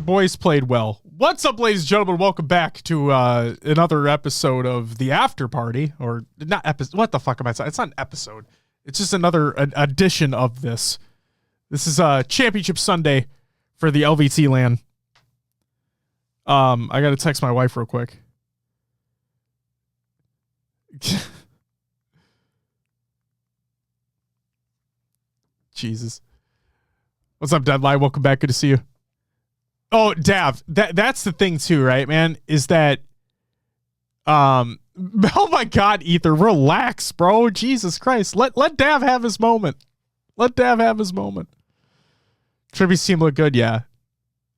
boys played well. What's up, ladies and gentlemen? Welcome back to another episode of the After Party, or not episode. What the fuck am I saying? It's not an episode. It's just another edition of this. This is Championship Sunday for the LVT LAN. I got to text my wife real quick. Jesus. What's up, Deadline? Welcome back. Good to see you. Oh, Dav, that's the thing too, right, man? Is that, oh my God, Ether, relax, bro. Jesus Christ. Let Dav have his moment. Let Dav have his moment. Tribby's team looked good, yeah.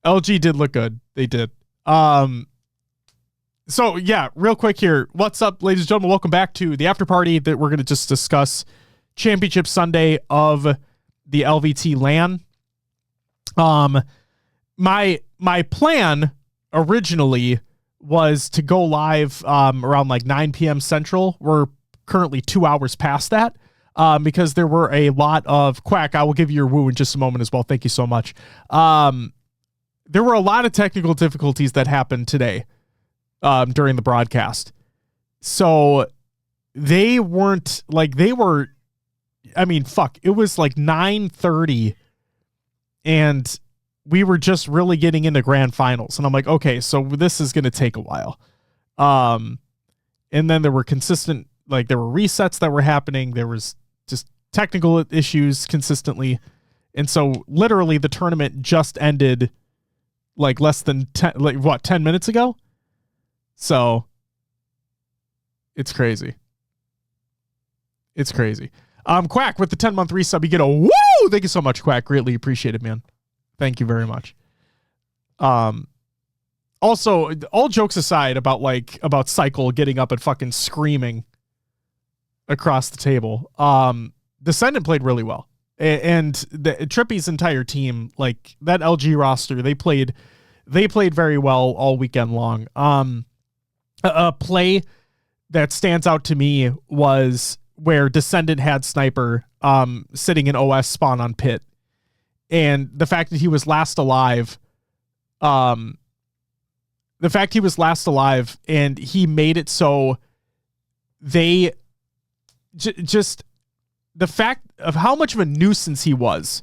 LG did look good. They did. So yeah, real quick here. What's up, ladies and gentlemen? Welcome back to the after party that we're going to just discuss Championship Sunday of the LVT LAN. My plan originally was to go live around like 9 p.m. Central. We're currently 2 hours past that because there were a lot of Quack. I will give you your woo in just a moment as well. Thank you so much. There were a lot of technical difficulties that happened today during the broadcast. So they weren't like they were. I mean, fuck, it was like 9:30 and we were just really getting into grand finals. And I'm like, okay, so this is going to take a while. And then there were consistent, like there were resets that were happening. There was just technical issues consistently. And so literally the tournament just ended like less than 10 minutes ago. So it's crazy. It's crazy. Quack with the 10-month resub, you get a woo! Thank you so much, Quack. Greatly appreciated, man. Thank you very much. Also, all jokes aside about Cycle getting up and fucking screaming across the table. Descendant played really well. And Trippy's entire team, like that LG roster, they played very well all weekend long. A play that stands out to me was where Descendant had Sniper sitting in OS spawn on pit. And the fact that he was last alive, and he made it so they just the fact of how much of a nuisance he was,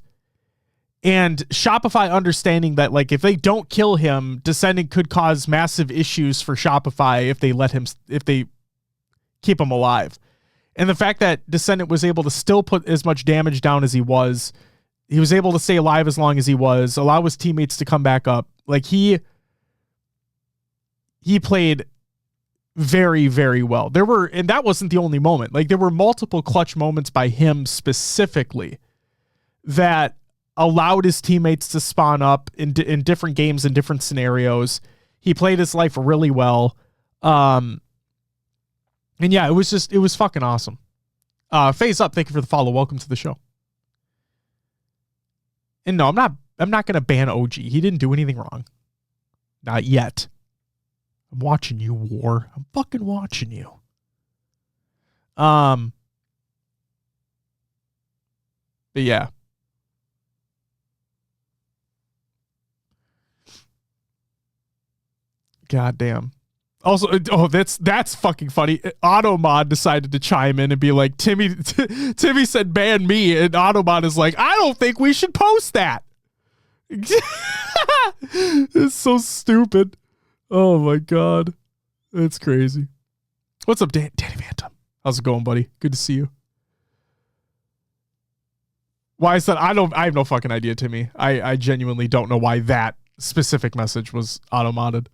and Shopify understanding that like if they don't kill him, Descendant could cause massive issues for Shopify if they keep him alive. And the fact that Descendant was able to still put as much damage down as he was able to stay alive as long as he was, allow his teammates to come back up. Like he played very, very well. And that wasn't the only moment. Like there were multiple clutch moments by him specifically that allowed his teammates to spawn up in different games and different scenarios. He played his life really well. And yeah, it was fucking awesome. Phase Up, thank you for the follow. Welcome to the show. And no, I'm not going to ban OG. He didn't do anything wrong. Not yet. I'm watching you, War. I'm fucking watching you. But yeah. God damn. Also, that's fucking funny. Automod decided to chime in and be like, Timmy said ban me, and Automod is like, I don't think we should post that. It's so stupid. Oh my God. That's crazy. What's up, Danny Phantom? How's it going, buddy? Good to see you. Why is that? I have no fucking idea, Timmy. I genuinely don't know why that specific message was auto-modded.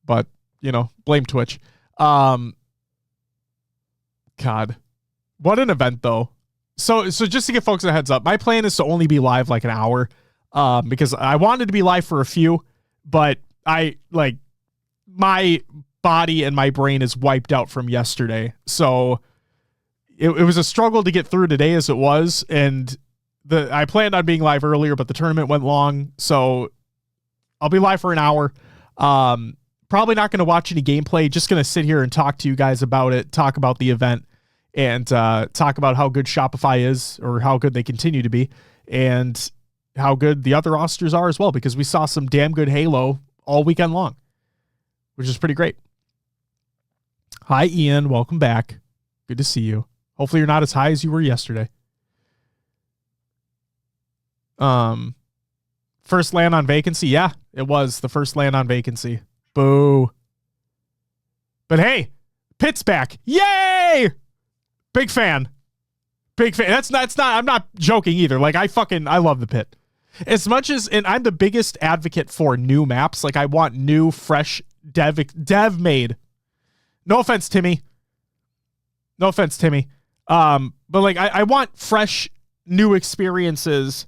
But you know, blame Twitch. God, what an event though. So just to give folks a heads up, my plan is to only be live like an hour, because I wanted to be live for a few, but my body and my brain is wiped out from yesterday. So it was a struggle to get through today as it was. And I planned on being live earlier, but the tournament went long. So I'll be live for an hour. Probably not going to watch any gameplay, just going to sit here and talk to you guys about it, talk about the event, and talk about how good Shopify is, or how good they continue to be, and how good the other rosters are as well, because we saw some damn good Halo all weekend long, which is pretty great. Hi, Ian. Welcome back. Good to see you. Hopefully you're not as high as you were yesterday. First LAN on vacancy. Yeah, it was the first LAN on vacancy. Boo. But hey, Pitt's back. Yay! Big fan. Big fan. That's not, I'm not joking either. Like, I love the Pit. As much as, and I'm the biggest advocate for new maps. Like, I want new, fresh, dev made. No offense, Timmy. No offense, Timmy. But like, I want fresh, new experiences.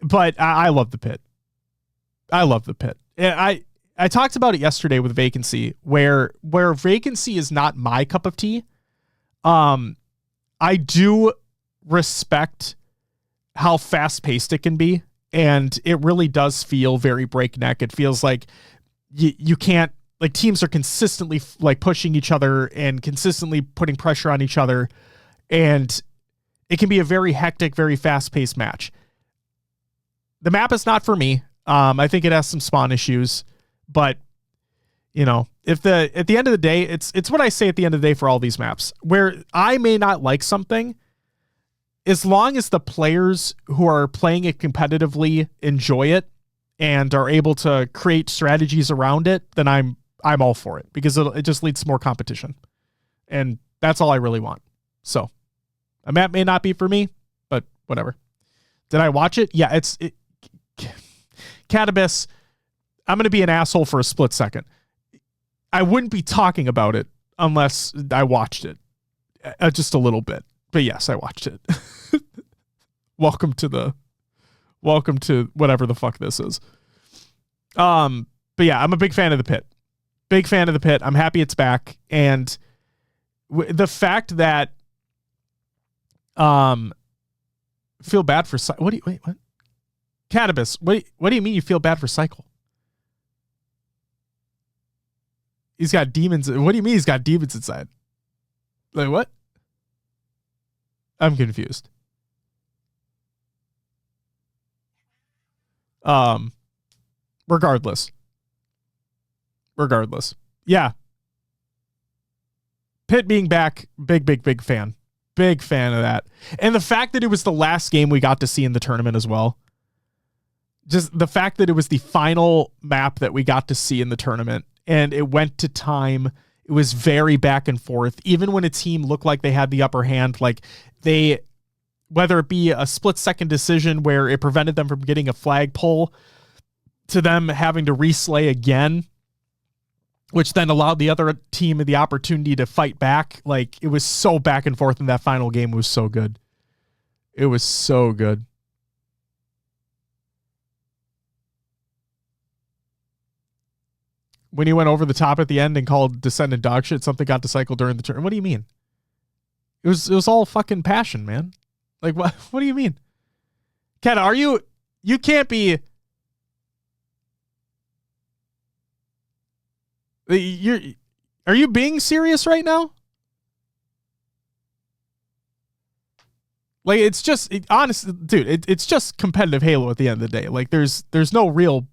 But I love the Pit. I love the Pit. And I talked about it yesterday with vacancy, where vacancy is not my cup of tea. I do respect how fast paced it can be, and it really does feel very breakneck. It feels like you can't, like, teams are consistently like pushing each other and consistently putting pressure on each other, and it can be a very hectic, very fast paced match. The map is not for me. I think it has some spawn issues, but you know, at the end of the day, it's what I say at the end of the day for all these maps, where I may not like something, as long as the players who are playing it competitively enjoy it and are able to create strategies around it, then I'm all for it, because it just leads to more competition, and that's all I really want. So a map may not be for me, but whatever. Did I watch it? Yeah, Catabus, I'm going to be an asshole for a split second. I wouldn't be talking about it unless I watched it just a little bit. But yes, I watched it. Welcome to whatever the fuck this is. But yeah, I'm a big fan of the Pit. Big fan of the Pit. I'm happy it's back. And the fact that feel bad for what? Catabus, what do you mean you feel bad for Cycle? He's got demons. What do you mean he's got demons inside? Like, what? I'm confused. Regardless. Yeah. Pitt being back, big fan. Big fan of that. And the fact that it was the last game we got to see in the tournament as well. Just the fact that it was the final map that we got to see in the tournament, and it went to time. It was very back and forth. Even when a team looked like they had the upper hand, like whether it be a split-second decision where it prevented them from getting a flag pull, to them having to reslay again, which then allowed the other team the opportunity to fight back. Like, it was so back and forth in that final game. It was so good. It was so good. When he went over the top at the end and called Descendant dog shit, something got to cycle during the turn. What do you mean? It was all fucking passion, man. Like, what do you mean? Kat, you can't be, are you being serious right now? Like, it's just, honestly, dude, it's just competitive Halo at the end of the day. Like, there's no real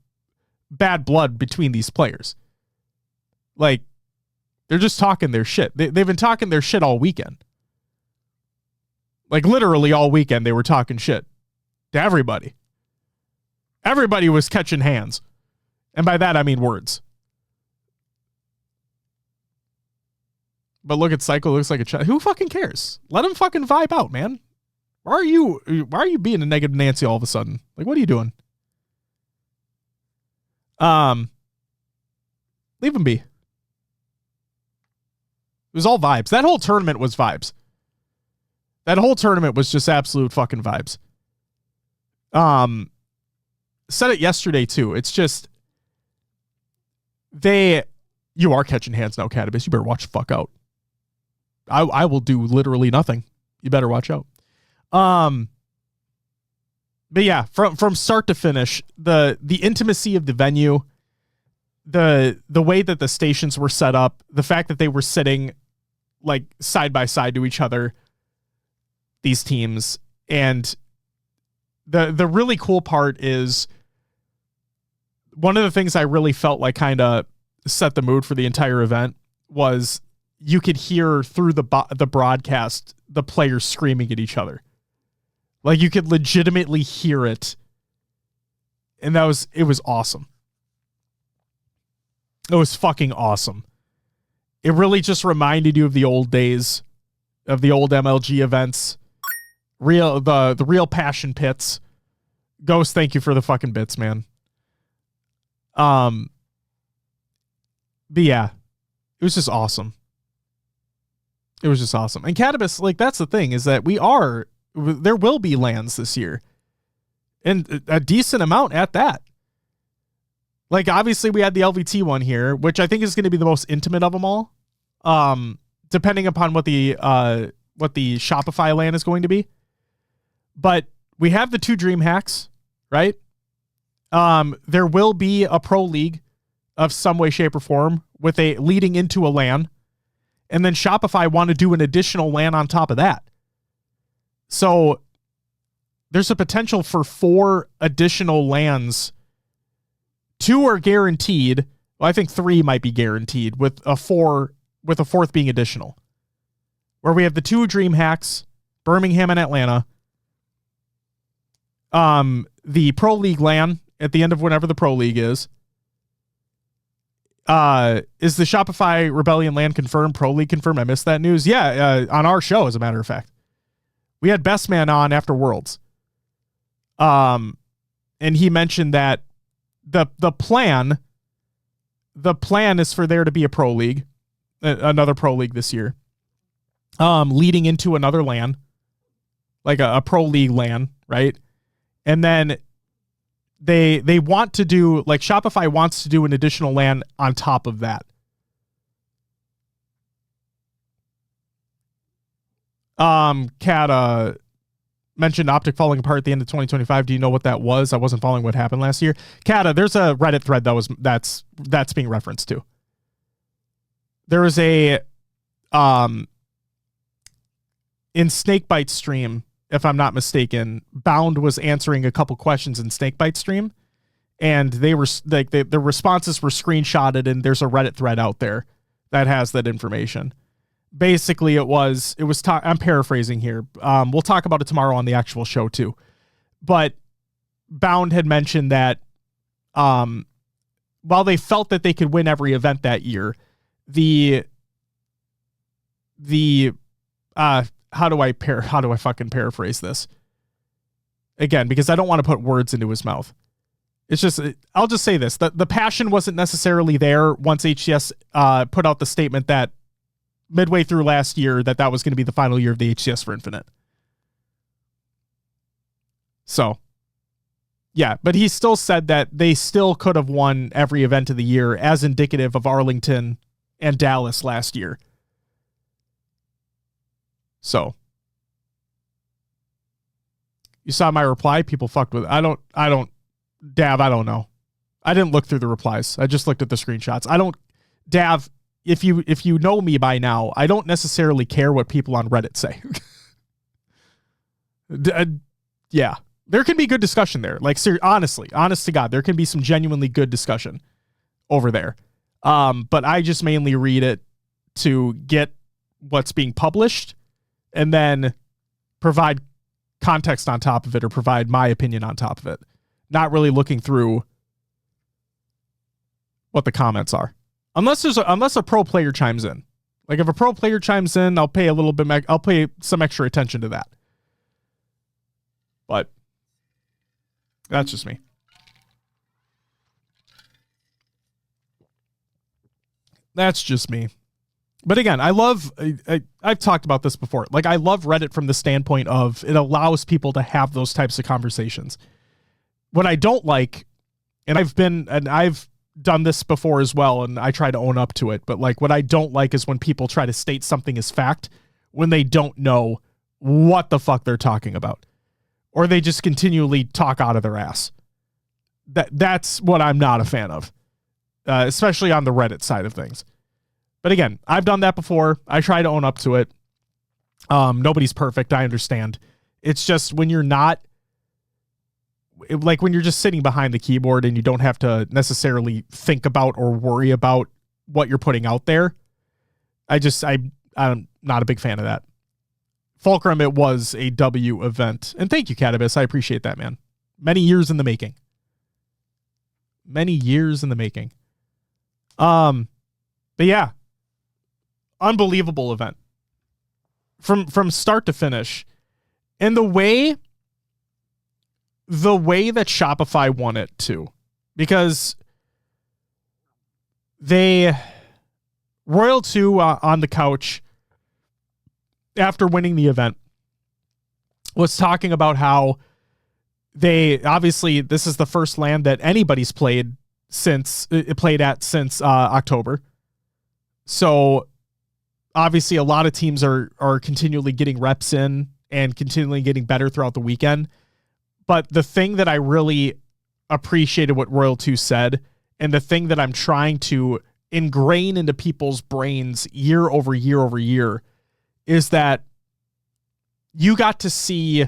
bad blood between these players. Like, they're just talking their shit. They've been talking their shit all weekend. Like, literally all weekend they were talking shit to everybody. Everybody was catching hands. And by that, I mean words. But look at Cycle, looks like a child. Who fucking cares? Let him fucking vibe out, man. Why are you being a negative Nancy all of a sudden? Like, what are you doing? Leave him be. It was all vibes. That whole tournament was vibes. That whole tournament was just absolute fucking vibes. Said it yesterday too. It's just you are catching hands now, Catabus. You better watch the fuck out. I will do literally nothing. You better watch out. But yeah, from start to finish, the intimacy of the venue, the way that the stations were set up, the fact that they were sitting like side by side to each other, these teams, and the really cool part is one of the things I really felt like kind of set the mood for the entire event was you could hear through the broadcast the players screaming at each other. Like you could legitimately hear it. And it was awesome. It was fucking awesome. It really just reminded you of the old days, of the old MLG events. The real passion pits. Ghost, thank you for the fucking bits, man. But yeah, it was just awesome. It was just awesome. And Catabus, like, that's the thing, is that there will be LANs this year. And a decent amount at that. Like, obviously, we had the LVT one here, which I think is going to be the most intimate of them all. Depending upon what the Shopify LAN is going to be. But we have the 2 Dream Hacks, right? There will be a Pro League of some way, shape, or form with a leading into a LAN. And then Shopify want to do an additional LAN on top of that. So there's a potential for 4 additional LANs. 2 are guaranteed. Well, I think 3 might be guaranteed with a 4th being additional. Where we have the 2 Dream Hacks, Birmingham and Atlanta. The Pro League LAN at the end of whenever the Pro League is. Is the Shopify Rebellion LAN confirmed? Pro League confirmed? I missed that news. Yeah, on our show, as a matter of fact. We had Best Man on after Worlds. And he mentioned that the plan is for there to be a Pro League, another Pro League this year, leading into another LAN, like a Pro League LAN, right? And then they want to do, like, Shopify wants to do an additional LAN on top of that. Kat mentioned Optic falling apart at the end of 2025. Do you know what that was? I wasn't following what happened last year. Kat, there's a Reddit thread that's being referenced to. There was a in Snakebite stream, if I'm not mistaken, Bound was answering a couple questions in Snakebite stream, and they were like the responses were screenshotted, and there's a Reddit thread out there that has that information. Basically, I'm paraphrasing here. We'll talk about it tomorrow on the actual show too. But Bound had mentioned that while they felt that they could win every event that year, how do I fucking paraphrase this? Again, because I don't want to put words into his mouth. It's just, I'll just say this. The passion wasn't necessarily there once HCS put out the statement that midway through last year that was going to be the final year of the HCS for Infinite. So, yeah, but he still said that they still could have won every event of the year as indicative of Arlington and Dallas last year. So, you saw my reply. People fucked with it. I don't, Dav, I don't know. I didn't look through the replies. I just looked at the screenshots. Dav, if you know me by now, I don't necessarily care what people on Reddit say. Yeah, there can be good discussion there. Like, honestly, honest to God, there can be some genuinely good discussion over there. But I just mainly read it to get what's being published and then provide context on top of it or provide my opinion on top of it. Not really looking through what the comments are. Unless a pro player chimes in. Like, if a pro player chimes in, I'll pay some extra attention to that. But that's just me. That's just me. But again, I've talked about this before. Like, I love Reddit from the standpoint of it allows people to have those types of conversations. What I don't like, and I've done this before as well, and I try to own up to it, but like, what I don't like is when people try to state something as fact when they don't know what the fuck they're talking about, or they just continually talk out of their ass. That's what I'm not a fan of, especially on the Reddit side of things. But again, I've done that before. I try to own up to it. Nobody's perfect. I understand. It's just when you're not like when you're just sitting behind the keyboard and you don't have to necessarily think about or worry about what you're putting out there. I'm not a big fan of that. Fulcrum, it was a W event. And thank you, Catabus. I appreciate that, man. Many years in the making. Many years in the making. But yeah, unbelievable event from start to finish. And the way that Shopify won it too, because Royal 2 on the couch after winning the event was talking about how obviously this is the first LAN that anybody's played at since October. So obviously a lot of teams are continually getting reps in and continually getting better throughout the weekend. But the thing that I really appreciated what Royal 2 said, and the thing that I'm trying to ingrain into people's brains year over year over year, is that you got to see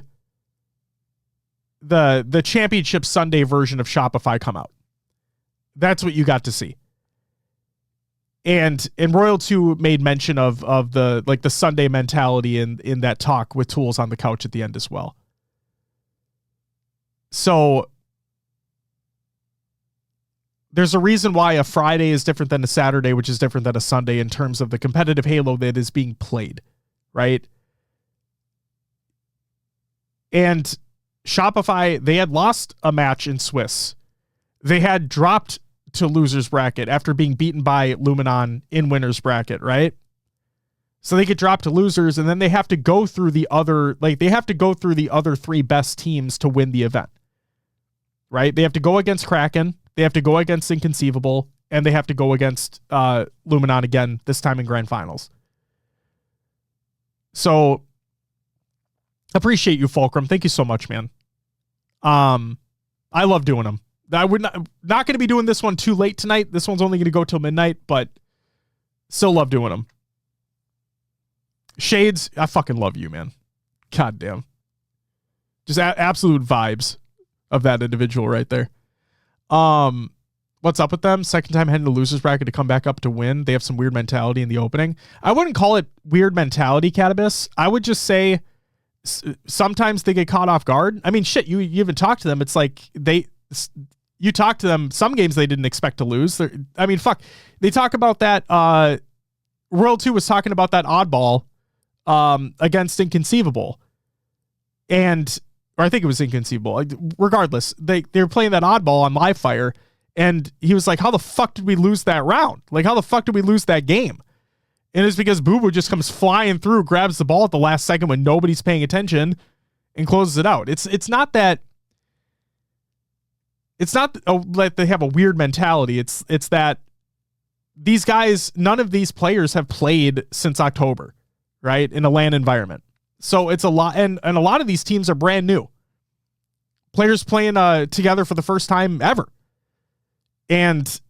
the Championship Sunday version of Shopify come out. That's what you got to see. And Royal 2 made mention of the Sunday mentality in that talk with Tools on the couch at the end as well. So there's a reason why a Friday is different than a Saturday, which is different than a Sunday in terms of the competitive Halo that is being played, right? And Shopify, they had lost a match in Swiss. They had dropped to losers bracket after being beaten by Luminon in winners bracket, right? So they get dropped to losers, and then they have to go through the other three best teams to win the event. Right? They have to go against Kraken, they have to go against Inconceivable, and they have to go against Luminon again, this time in grand finals. So appreciate you, Fulcrum. Thank you so much, man. I love doing them. I would not going to be doing this one too late tonight. This one's only going to go till midnight, but still love doing them. Shades, I fucking love you, man. God damn. Just absolute vibes of that individual right there. What's up with them? Second time heading to losers bracket to come back up to win. They have some weird mentality in the opening. I wouldn't call it weird mentality, Catabus. I would just say sometimes they get caught off guard. I mean, shit, you even talk to them. It's like you talk to them. Some games they didn't expect to lose. Fuck. They talk about that. World 2 was talking about that oddball against Inconceivable. Or I think it was Inconceivable. Regardless, they were playing that oddball on live fire, and he was like, how the fuck did we lose that round? Like, how the fuck did we lose that game? And it's because Boo Boo just comes flying through, grabs the ball at the last second when nobody's paying attention, and closes it out. It's not that they have a weird mentality. It's that these guys, none of these players have played since October, right? In a LAN environment. So it's a lot, and a lot of these teams are brand new. Players playing together for the first time ever. And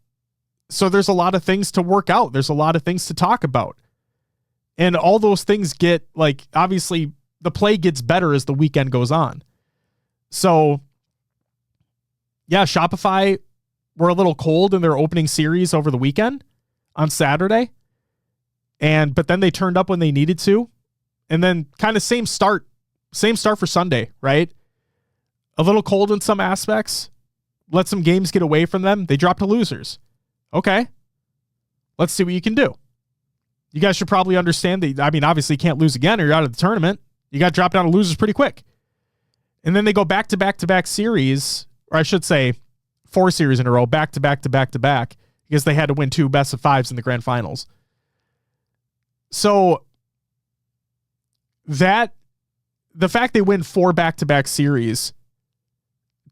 so there's a lot of things to work out. There's a lot of things to talk about. And all those things get, like, obviously the play gets better as the weekend goes on. So yeah, Shopify were a little cold in their opening series over the weekend on Saturday. But then they turned up when they needed to. And then kind of same start for Sunday, right? A little cold in some aspects. Let some games get away from them. They dropped to losers. Okay. Let's see what you can do. You guys should probably understand that. I mean, obviously you can't lose again or you're out of the tournament. You got dropped down to losers pretty quick. And then they go back to back to back series, or I should say 4 series in a row, back to back to back to back, because they had to win 2 best of 5s in the grand finals. So the fact they win 4 back-to-back series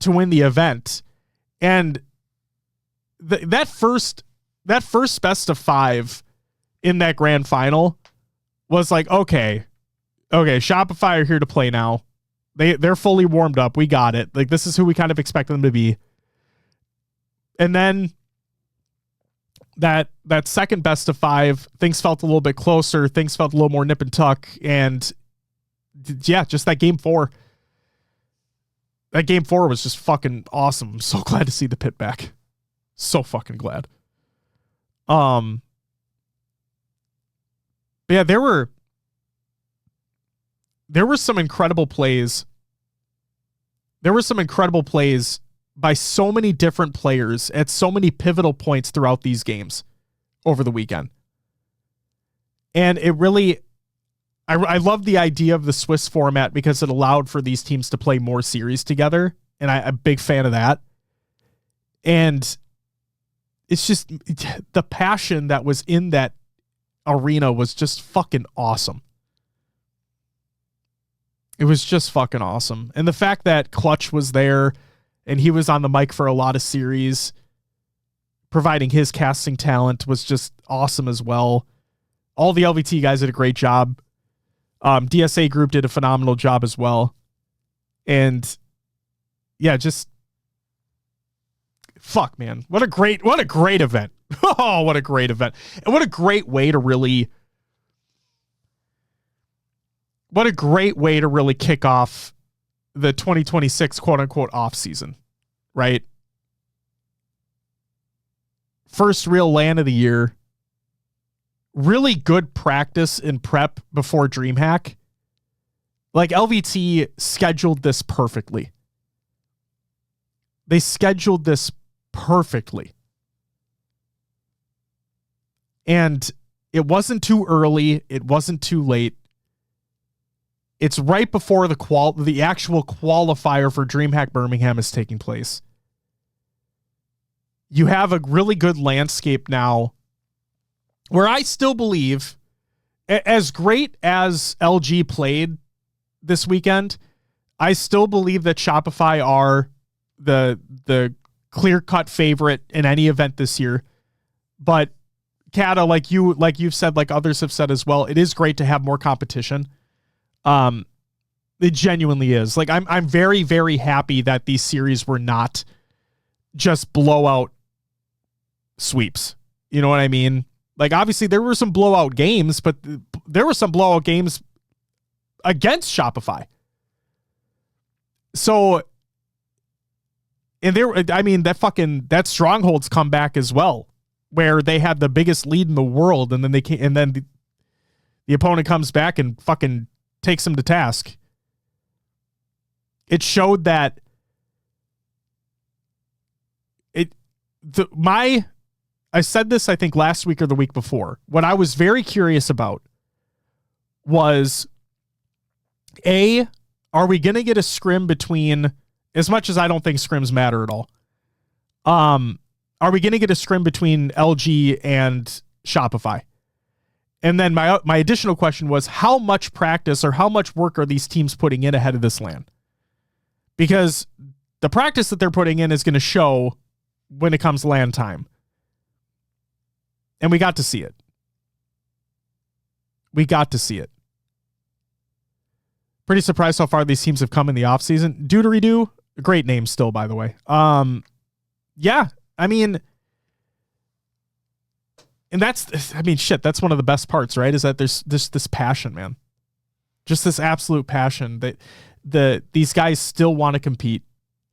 to win the event, and that first best of 5 in that grand final was like, okay, Shopify are here to play now. They're fully warmed up. We got it. Like, this is who we kind of expect them to be. And then that second best of 5, things felt a little bit closer. Things felt a little more nip and tuck. And yeah, just that game 4. that game 4 was just fucking awesome. I'm so glad to see the pit back. So fucking glad. But yeah, there were some incredible plays. There were some incredible plays by so many different players at so many pivotal points throughout these games over the weekend. And it really, I love the idea of the Swiss format because it allowed for these teams to play more series together. And I'm a big fan of that. And it's just the passion that was in that arena was just fucking awesome. It was just fucking awesome. And the fact that Clutch was there and he was on the mic for a lot of series, providing his casting talent was just awesome as well. All the LVT guys did a great job. DSA group did a phenomenal job as well. And yeah, just fuck, man. What a great event. Oh, what a great event. And what a great way to really kick off the 2026 quote unquote off season, right? First real LAN of the year. Really good practice in prep before DreamHack. Like LVT scheduled this perfectly. They scheduled this perfectly. And it wasn't too early. It wasn't too late. It's right before the actual qualifier for DreamHack Birmingham is taking place. You have a really good landscape now where I still believe, as great as LG played this weekend, I still believe that Shopify are the clear-cut favorite in any event this year. But Kata, like you've said, like others have said as well, it is great to have more competition. It genuinely is. Like I'm very, very happy that these series were not just blowout sweeps. You know what I mean? Like obviously there were some blowout games, but there were some blowout games against Shopify. So, and that Strongholds comeback as well, where they had the biggest lead in the world, and then the opponent comes back and fucking takes them to task. It showed that I said this, I think, last week or the week before. What I was very curious about was, are we going to get a scrim between, as much as I don't think scrims matter at all, are we going to get a scrim between LG and Shopify? And then my additional question was, how much practice or how much work are these teams putting in ahead of this LAN? Because the practice that they're putting in is going to show when it comes LAN time. And we got to see it. Pretty surprised how far these teams have come in the offseason. Doodery-doo, a great name still, by the way. Yeah, I mean, and that's one of the best parts, right? Is that there's this passion, man. Just this absolute passion that these guys still want to compete,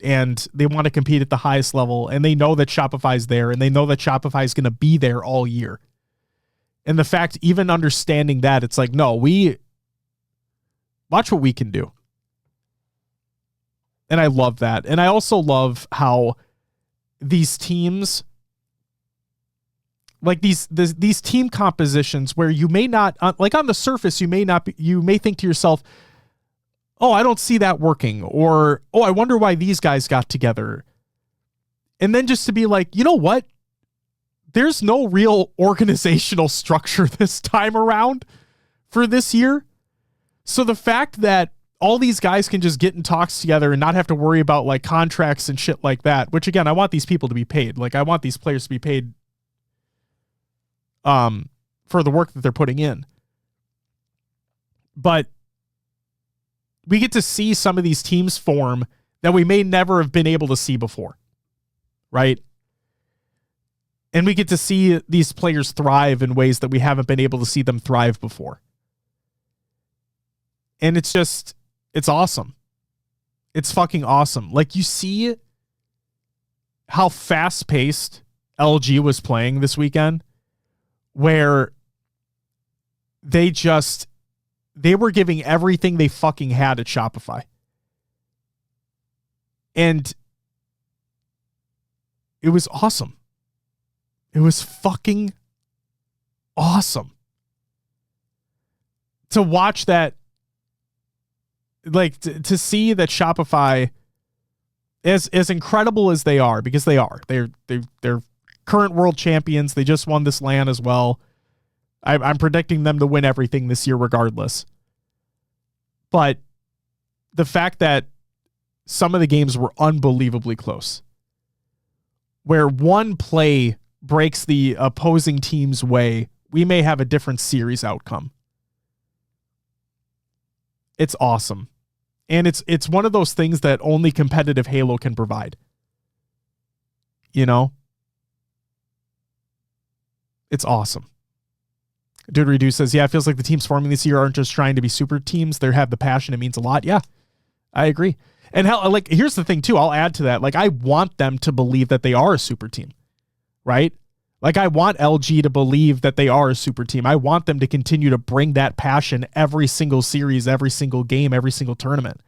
and they want to compete at the highest level, and they know that Shopify's there, and they know that Shopify is going to be there all year. And the fact, even understanding that, it's like, no, watch what we can do. And I love that. And I also love how these teams, like these team compositions where you may not, like on the surface, you may think to yourself, oh, I don't see that working. Or, oh, I wonder why these guys got together. And then just to be like, you know what? There's no real organizational structure this time around for this year. So the fact that all these guys can just get in talks together and not have to worry about like contracts and shit like that, which again, I want these people to be paid. Like I want these players to be paid for the work that they're putting in. But we get to see some of these teams form that we may never have been able to see before, right? And we get to see these players thrive in ways that we haven't been able to see them thrive before. And it's awesome. It's fucking awesome. Like, you see how fast-paced LG was playing this weekend, where they were giving everything they fucking had at Shopify. And it was awesome. It was fucking awesome to watch that. Like, to see that Shopify, as incredible as they are, because they're current world champions. They just won this LAN as well. I'm predicting them to win everything this year regardless. But the fact that some of the games were unbelievably close, where one play breaks the opposing team's way, we may have a different series outcome. It's awesome. And it's one of those things that only competitive Halo can provide. You know? It's awesome. Dude Redo says, yeah, it feels like the teams forming this year aren't just trying to be super teams. They have the passion. It means a lot. Yeah, I agree. And hell, like, here's the thing too. I'll add to that. Like, I want them to believe that they are a super team, right? Like, I want LG to believe that they are a super team. I want them to continue to bring that passion every single series, every single game, every single tournament.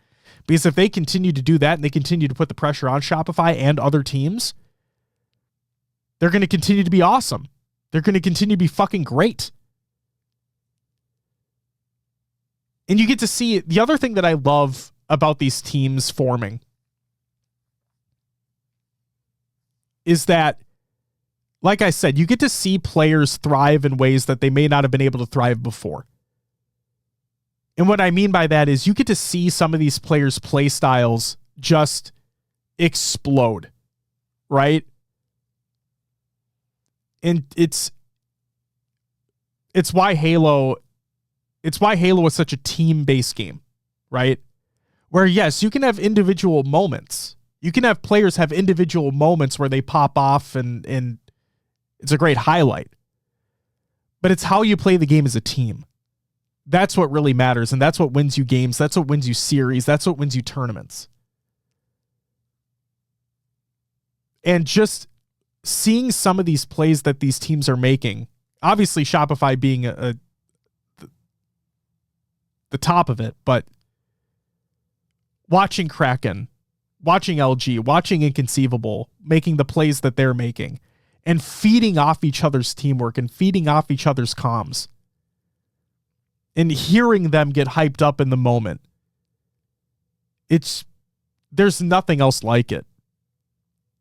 Because if they continue to do that and they continue to put the pressure on Shopify and other teams, they're going to continue to be awesome. They're going to continue to be fucking great. And you get to see the other thing that I love about these teams forming is that, like I said, you get to see players thrive in ways that they may not have been able to thrive before. And what I mean by that is you get to see some of these players' play styles just explode, right? And it's why Halo is such a team-based game, right? Where, yes, you can have individual moments. You can have players have individual moments where they pop off and it's a great highlight. But it's how you play the game as a team. That's what really matters, and that's what wins you games. That's what wins you series. That's what wins you tournaments. And just seeing some of these plays that these teams are making, obviously Shopify being the top of it, but watching Kraken, watching LG, watching Inconceivable, making the plays that they're making, and feeding off each other's teamwork and feeding off each other's comms, and hearing them get hyped up in the moment. There's nothing else like it.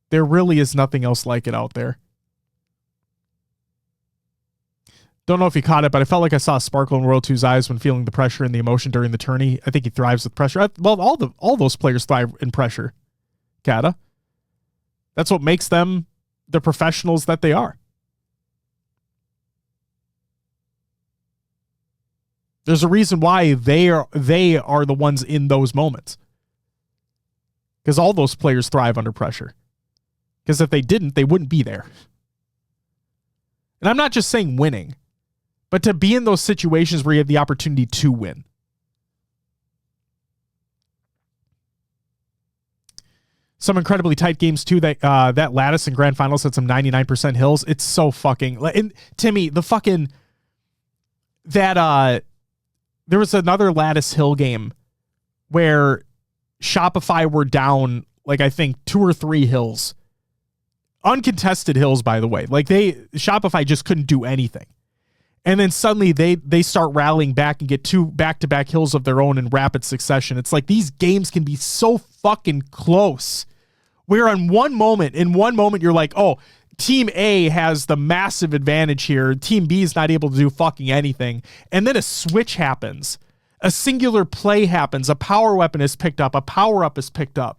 There really is nothing else like it out there. Don't know if you caught it, but I felt like I saw a sparkle in World 2's eyes when feeling the pressure and the emotion during the tourney. I think he thrives with pressure. Well, all those players thrive in pressure, Kata. That's what makes them the professionals that they are. There's a reason why they are the ones in those moments. Because all those players thrive under pressure. Because if they didn't, they wouldn't be there. And I'm not just saying winning, but to be in those situations where you have the opportunity to win. Some incredibly tight games too. That Lattice and Grand Finals had some 99% hills. It's so fucking... And Timmy, the fucking... There was another Lattice Hill game where Shopify were down, like, I think 2 or 3 hills. Uncontested hills, by the way. Like, Shopify just couldn't do anything. And then suddenly they start rallying back and get 2 back-to-back hills of their own in rapid succession. It's like these games can be so fucking close. Where in one moment you're like, oh, Team A has the massive advantage here. Team B is not able to do fucking anything. And then a switch happens. A singular play happens. A power weapon is picked up. A power-up is picked up.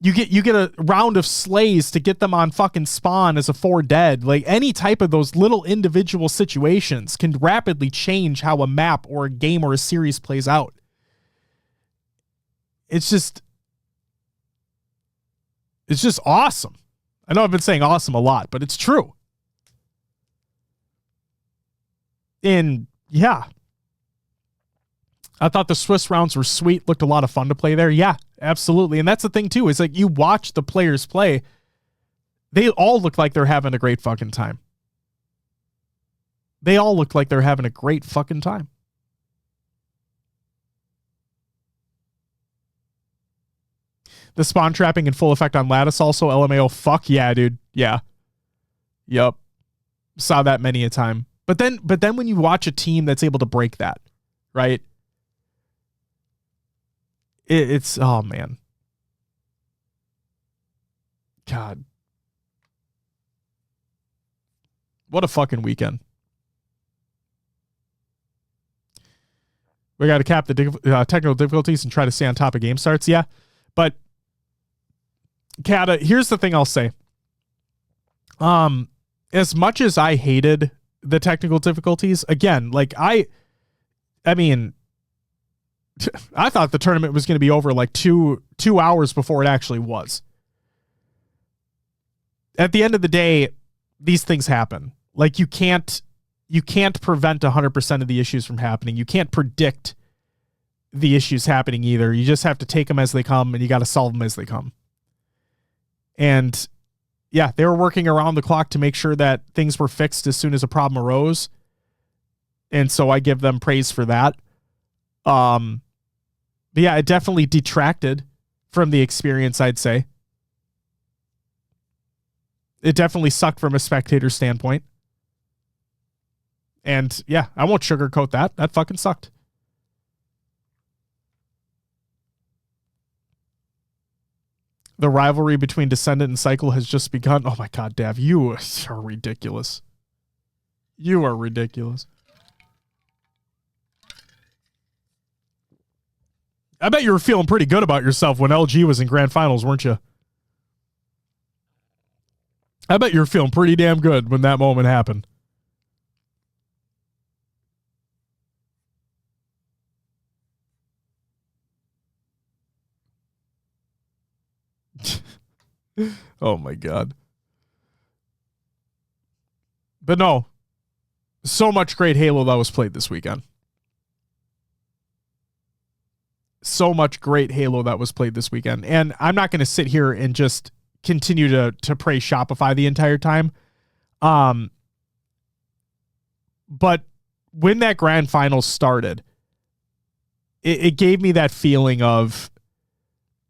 You get a round of slays to get them on fucking spawn as a 4 dead. Like, any type of those little individual situations can rapidly change how a map or a game or a series plays out. It's just awesome. I know I've been saying awesome a lot, but it's true. And yeah, I thought the Swiss rounds were sweet, looked a lot of fun to play there. Yeah, absolutely. And that's the thing too, is like you watch the players play, they all look like they're having a great fucking time. They all look like they're having a great fucking time. The spawn trapping in full effect on Lattice also, LMAO. Fuck yeah, dude. Yeah. Yup. Saw that many a time. But then when you watch a team that's able to break that, right? It's, oh man. God. What a fucking weekend. We got to cap the technical difficulties and try to stay on top of game starts. Yeah. But Kata, here's the thing I'll say. As much as I hated the technical difficulties, again, like I mean, I thought the tournament was going to be over like two hours before it actually was. At the end of the day, these things happen. Like you can't prevent 100% of the issues from happening. You can't predict the issues happening either. You just have to take them as they come, and you got to solve them as they come. And yeah, they were working around the clock to make sure that things were fixed as soon as a problem arose. And so I give them praise for that. But yeah, it definitely detracted from the experience, I'd say. It definitely sucked from a spectator standpoint. And yeah, I won't sugarcoat that. That fucking sucked. The rivalry between Descendant and Cycle has just begun. Oh my God, Dav, you are ridiculous. You are ridiculous. I bet you were feeling pretty good about yourself when LG was in grand finals, weren't you? I bet you were feeling pretty damn good when that moment happened. Oh my God. But no, so much great Halo that was played this weekend. So much great Halo that was played this weekend. And I'm not going to sit here and just continue to praise Shopify the entire time. But when that grand finals started, it gave me that feeling of,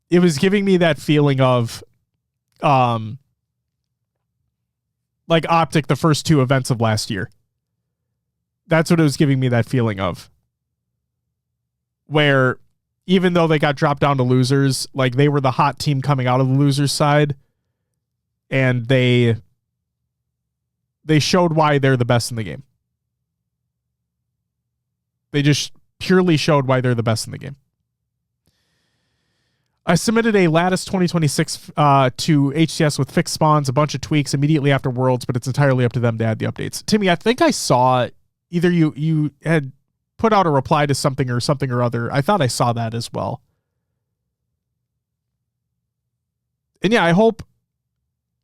it was giving me that feeling of, like Optic, the first two events of last year. That's what it was giving me that feeling of. Where even though they got dropped down to losers, like they were the hot team coming out of the losers side, and they showed why they're the best in the game. They just purely showed why they're the best in the game. I submitted a Lattice 2026 to HCS with fixed spawns, a bunch of tweaks immediately after Worlds, but it's entirely up to them to add the updates. Timmy, I think I saw either you had put out a reply to something or other. I thought I saw that as well. And yeah,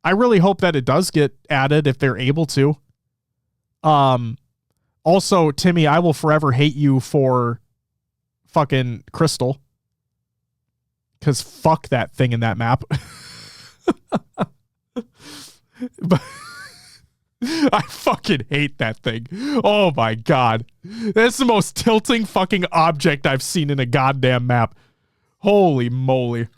I really hope that it does get added if they're able to. Also, Timmy, I will forever hate you for fucking Crystal. Because fuck that thing in that map. But I fucking hate that thing. Oh my God. That's the most tilting fucking object I've seen in a goddamn map. Holy moly.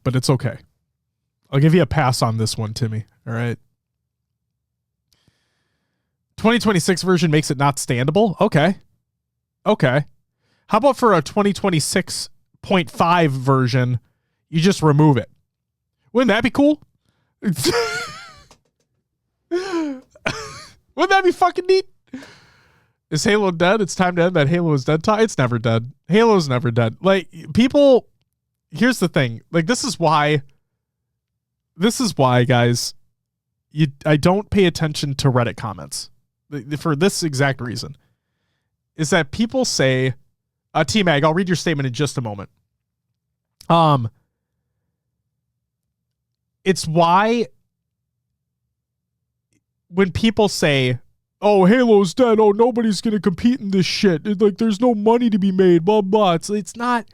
But it's okay. I'll give you a pass on this one, Timmy. All right. 2026 version makes it not standable. Okay. Okay. How about for a 2026.5 version, you just remove it? Wouldn't that be cool? Wouldn't that be fucking neat? Is Halo dead? It's time to end that Halo is dead time. It's never dead. Halo's never dead. Like, people, here's the thing. Like, this is why, guys, I don't pay attention to Reddit comments for this exact reason. Is that people say, T-Mag, I'll read your statement in just a moment. It's why when people say, oh, Halo's dead. Oh, nobody's going to compete in this shit. Like, there's no money to be made, blah, blah. It's not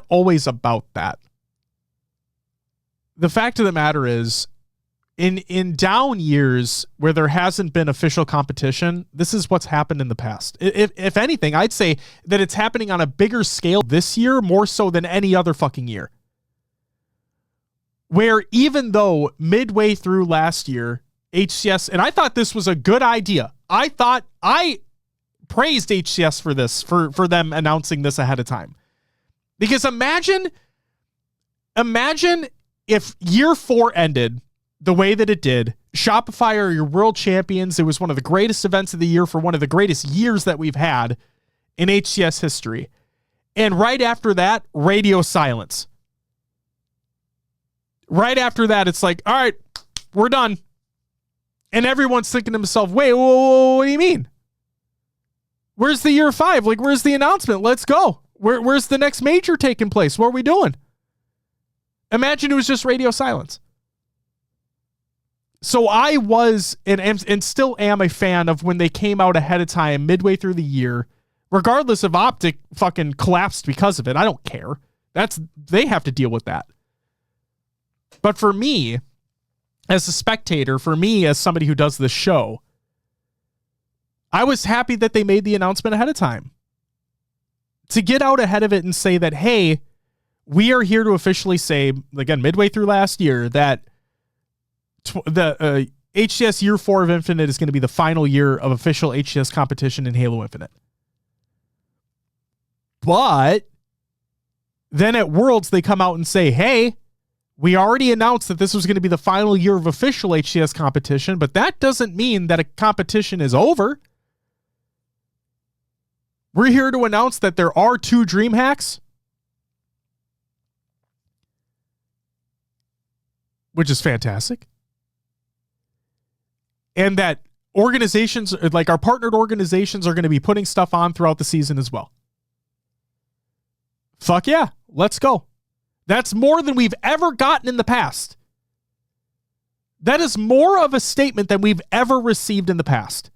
always about that. The fact of the matter is, in down years where there hasn't been official competition, this is what's happened in the past. If anything, I'd say that it's happening on a bigger scale this year, more so than any other fucking year. Where even though midway through last year, HCS, and I thought this was a good idea. I praised HCS for this, for them announcing this ahead of time. Because imagine if year 4 ended the way that it did. Shopify are your world champions. It was one of the greatest events of the year for one of the greatest years that we've had in HCS history. And right after that, radio silence. Right after that, it's like, all right, we're done. And everyone's thinking to themselves, wait, whoa, what do you mean? Where's the year 5? Like, where's the announcement? Let's go. Where's the next major taking place? What are we doing? Imagine it was just radio silence. So I was and still am a fan of when they came out ahead of time midway through the year, regardless of Optic fucking collapsed because of it. I don't care. They have to deal with that. But for me, as a spectator, for me as somebody who does this show, I was happy that they made the announcement ahead of time. To get out ahead of it and say that, hey, we are here to officially say, again, midway through last year, that the HCS Year 4 of Infinite is going to be the final year of official HCS competition in Halo Infinite. But then at Worlds, they come out and say, hey, we already announced that this was going to be the final year of official HCS competition, but that doesn't mean that a competition is over. We're here to announce that there are 2 dream hacks, which is fantastic. And that organizations, like our partnered organizations, are going to be putting stuff on throughout the season as well. Fuck yeah, let's go. That's more than we've ever gotten in the past. That is more of a statement than we've ever received in the past.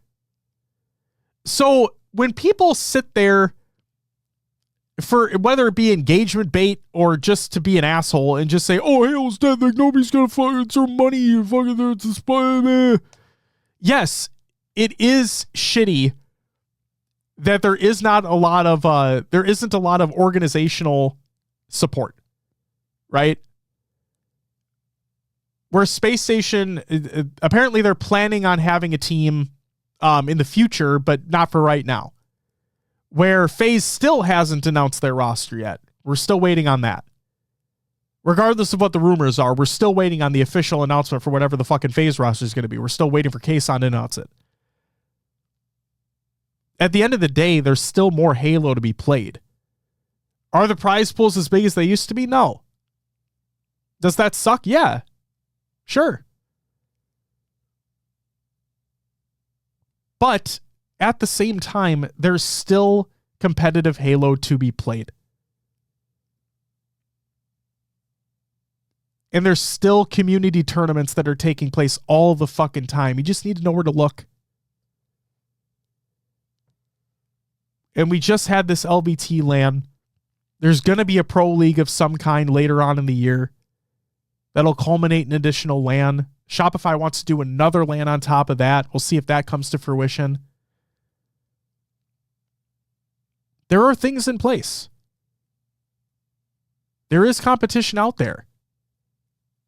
So when people sit there for whether it be engagement bait or just to be an asshole and just say, oh, Halo's dead, like nobody's gonna fucking throw money, fucking it's a spy. Yes, it is shitty that there isn't a lot of organizational support, right? Where Space Station, apparently they're planning on having a team in the future, but not for right now. Where FaZe still hasn't announced their roster yet. We're still waiting on that. Regardless of what the rumors are, we're still waiting on the official announcement for whatever the fucking FaZe roster is going to be. We're still waiting for Kayson to announce it. At the end of the day, there's still more Halo to be played. Are the prize pools as big as they used to be? No. Does that suck? Yeah. Sure. But at the same time, there's still competitive Halo to be played. And there's still community tournaments that are taking place all the fucking time. You just need to know where to look. And we just had this LVT LAN. There's going to be a pro league of some kind later on in the year that'll culminate in additional LAN. Shopify wants to do another LAN on top of that. We'll see if that comes to fruition. There are things in place. There is competition out there.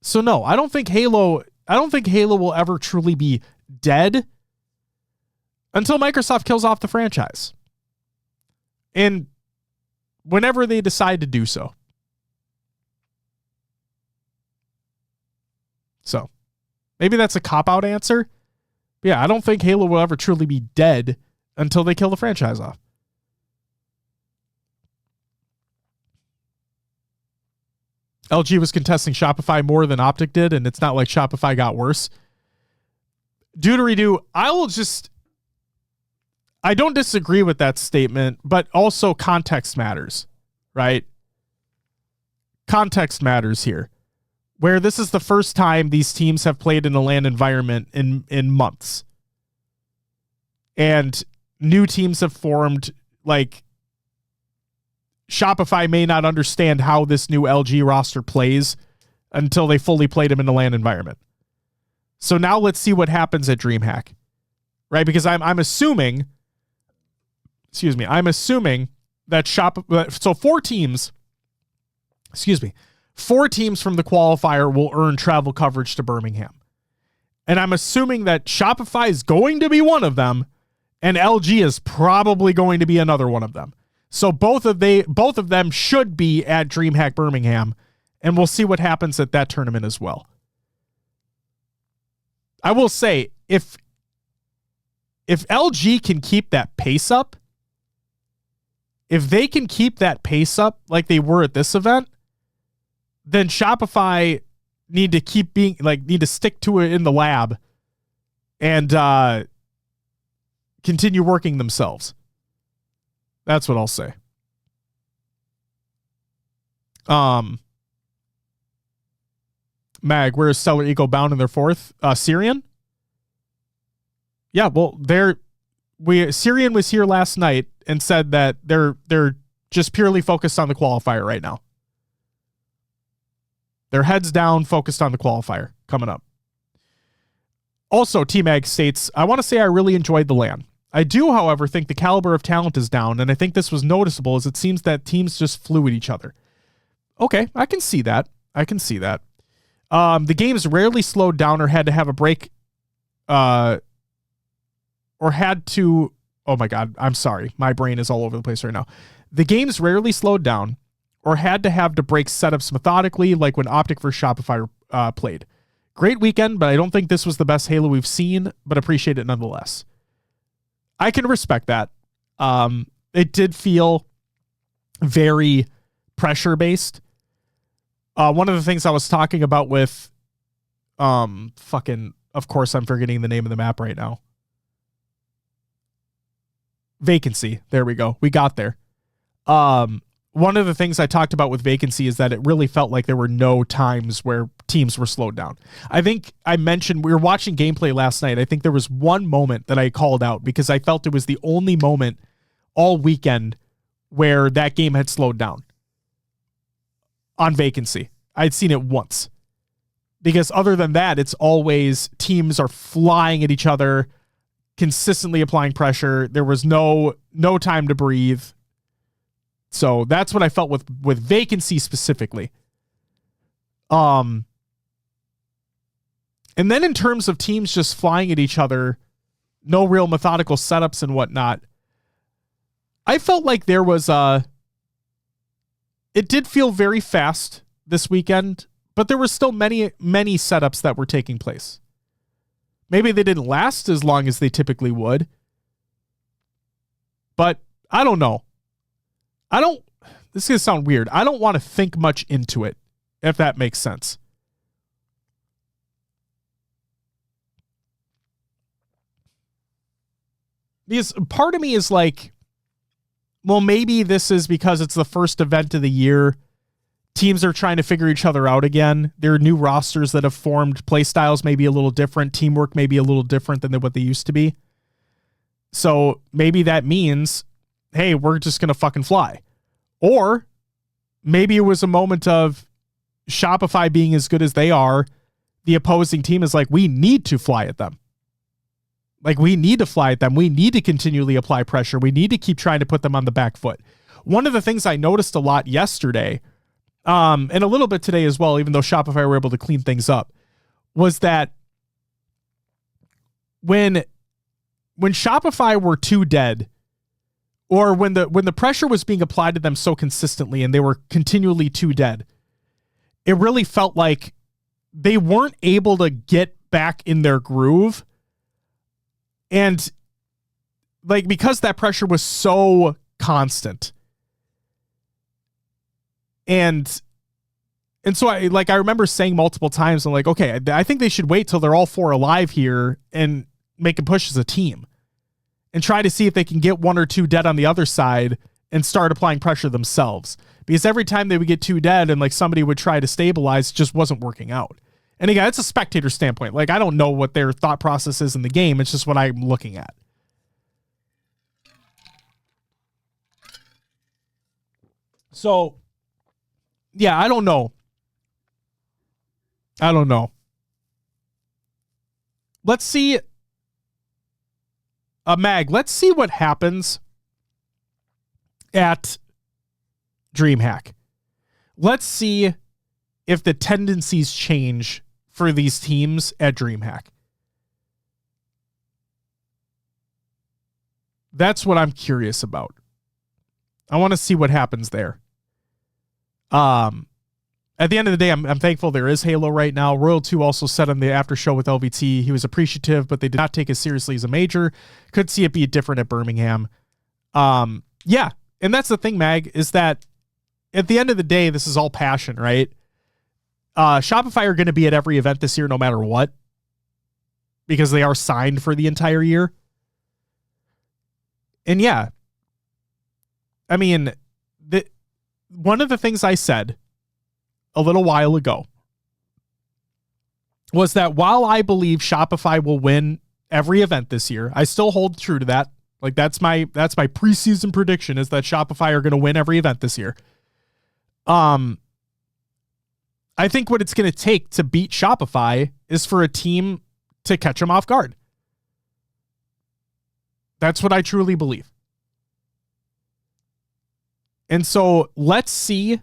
So no, I don't think Halo will ever truly be dead until Microsoft kills off the franchise. And whenever they decide to do so. So, maybe that's a cop-out answer. But yeah, I don't think Halo will ever truly be dead until they kill the franchise off. LG was contesting Shopify more than Optic did, and it's not like Shopify got worse. Doodary-doo, I don't disagree with that statement, but also context matters, right? Context matters here. where this is the first time these teams have played in a LAN environment in months. And new teams have formed. Like, Shopify may not understand how this new LG roster plays until they fully played them in the LAN environment. So now let's see what happens at DreamHack, right? Because I'm assuming that so 4 teams from the qualifier will earn travel coverage to Birmingham. And I'm assuming that Shopify is going to be one of them, and LG is probably going to be another one of them. So both of them should be at DreamHack Birmingham, and we'll see what happens at that tournament as well. I will say, if LG can keep that pace up, if they can keep that pace up like they were at this event, then Shopify need to stick to it in the lab and continue working themselves. That's what I'll say. Mag, where is Stellar Eagle bound in their 4th? Syrian? Yeah, well, Syrian was here last night and said that they're just purely focused on the qualifier right now. Their heads down, focused on the qualifier coming up. Also, T-Mag states, I want to say I really enjoyed the LAN. I do, however, think the caliber of talent is down, and I think this was noticeable as it seems that teams just flew at each other. Okay, I can see that. The games rarely slowed down or had to have a break, oh my God, I'm sorry. My brain is all over the place right now. The games rarely slowed down or had to have to break setups methodically, like when Optic vs. Shopify played. Great weekend, but I don't think this was the best Halo we've seen, but appreciate it nonetheless. I can respect that. It did feel very pressure-based. One of the things I was talking about with, of course I'm forgetting the name of the map right now. Vacancy. There we go. We got there. One of the things I talked about with Vacancy is that it really felt like there were no times where teams were slowed down. I think I mentioned we were watching gameplay last night. I think there was one moment that I called out because I felt it was the only moment all weekend where that game had slowed down on Vacancy. I'd seen it once. Because other than that, it's always teams are flying at each other, consistently applying pressure. There was no time to breathe. So that's what I felt with Vacancy specifically. And then in terms of teams just flying at each other, no real methodical setups and whatnot, I felt like there was it did feel very fast this weekend, but there were still many setups that were taking place. Maybe they didn't last as long as they typically would, but I don't know. This is going to sound weird. I don't want to think much into it, if that makes sense. Because part of me is like, well, maybe this is because it's the first event of the year. Teams are trying to figure each other out again. There are new rosters that have formed. Play styles may be a little different. Teamwork may be a little different than what they used to be. So maybe that means, hey, we're just going to fucking fly. Or maybe it was a moment of Shopify being as good as they are. The opposing team is like, we need to fly at them. Like, we need to fly at them. We need to continually apply pressure. We need to keep trying to put them on the back foot. One of the things I noticed a lot yesterday, and a little bit today as well, even though Shopify were able to clean things up, was that when Shopify were too dead, or when the pressure was being applied to them so consistently and they were continually too dead, it really felt like they weren't able to get back in their groove. And like, because that pressure was so constant. And so I remember saying multiple times, I'm like, okay, I think they should wait till they're all 4 alive here and make a push as a team and try to see if they can get 1 or 2 dead on the other side and start applying pressure themselves. Because every time they would get too dead and like somebody would try to stabilize, it just wasn't working out. And again, it's a spectator standpoint. Like, I don't know what their thought process is in the game. It's just what I'm looking at. So, yeah, I don't know. Let's see. Mag, let's see what happens at DreamHack. Let's see if the tendencies change for these teams at DreamHack. That's what I'm curious about. I want to see what happens there. At the end of the day, I'm thankful there is Halo right now. Royal 2 also said on the after show with LVT he was appreciative, but they did not take it seriously as a major. Could see it be different at Birmingham. Yeah, and that's the thing, Mag, is that at the end of the day, this is all passion, right? Shopify are going to be at every event this year no matter what, because they are signed for the entire year. And yeah, I mean, one of the things I said a little while ago was that while I believe Shopify will win every event this year, I still hold true to that. Like, that's my preseason prediction, is that Shopify are going to win every event this year. I think what it's going to take to beat Shopify is for a team to catch them off guard. That's what I truly believe. And so let's see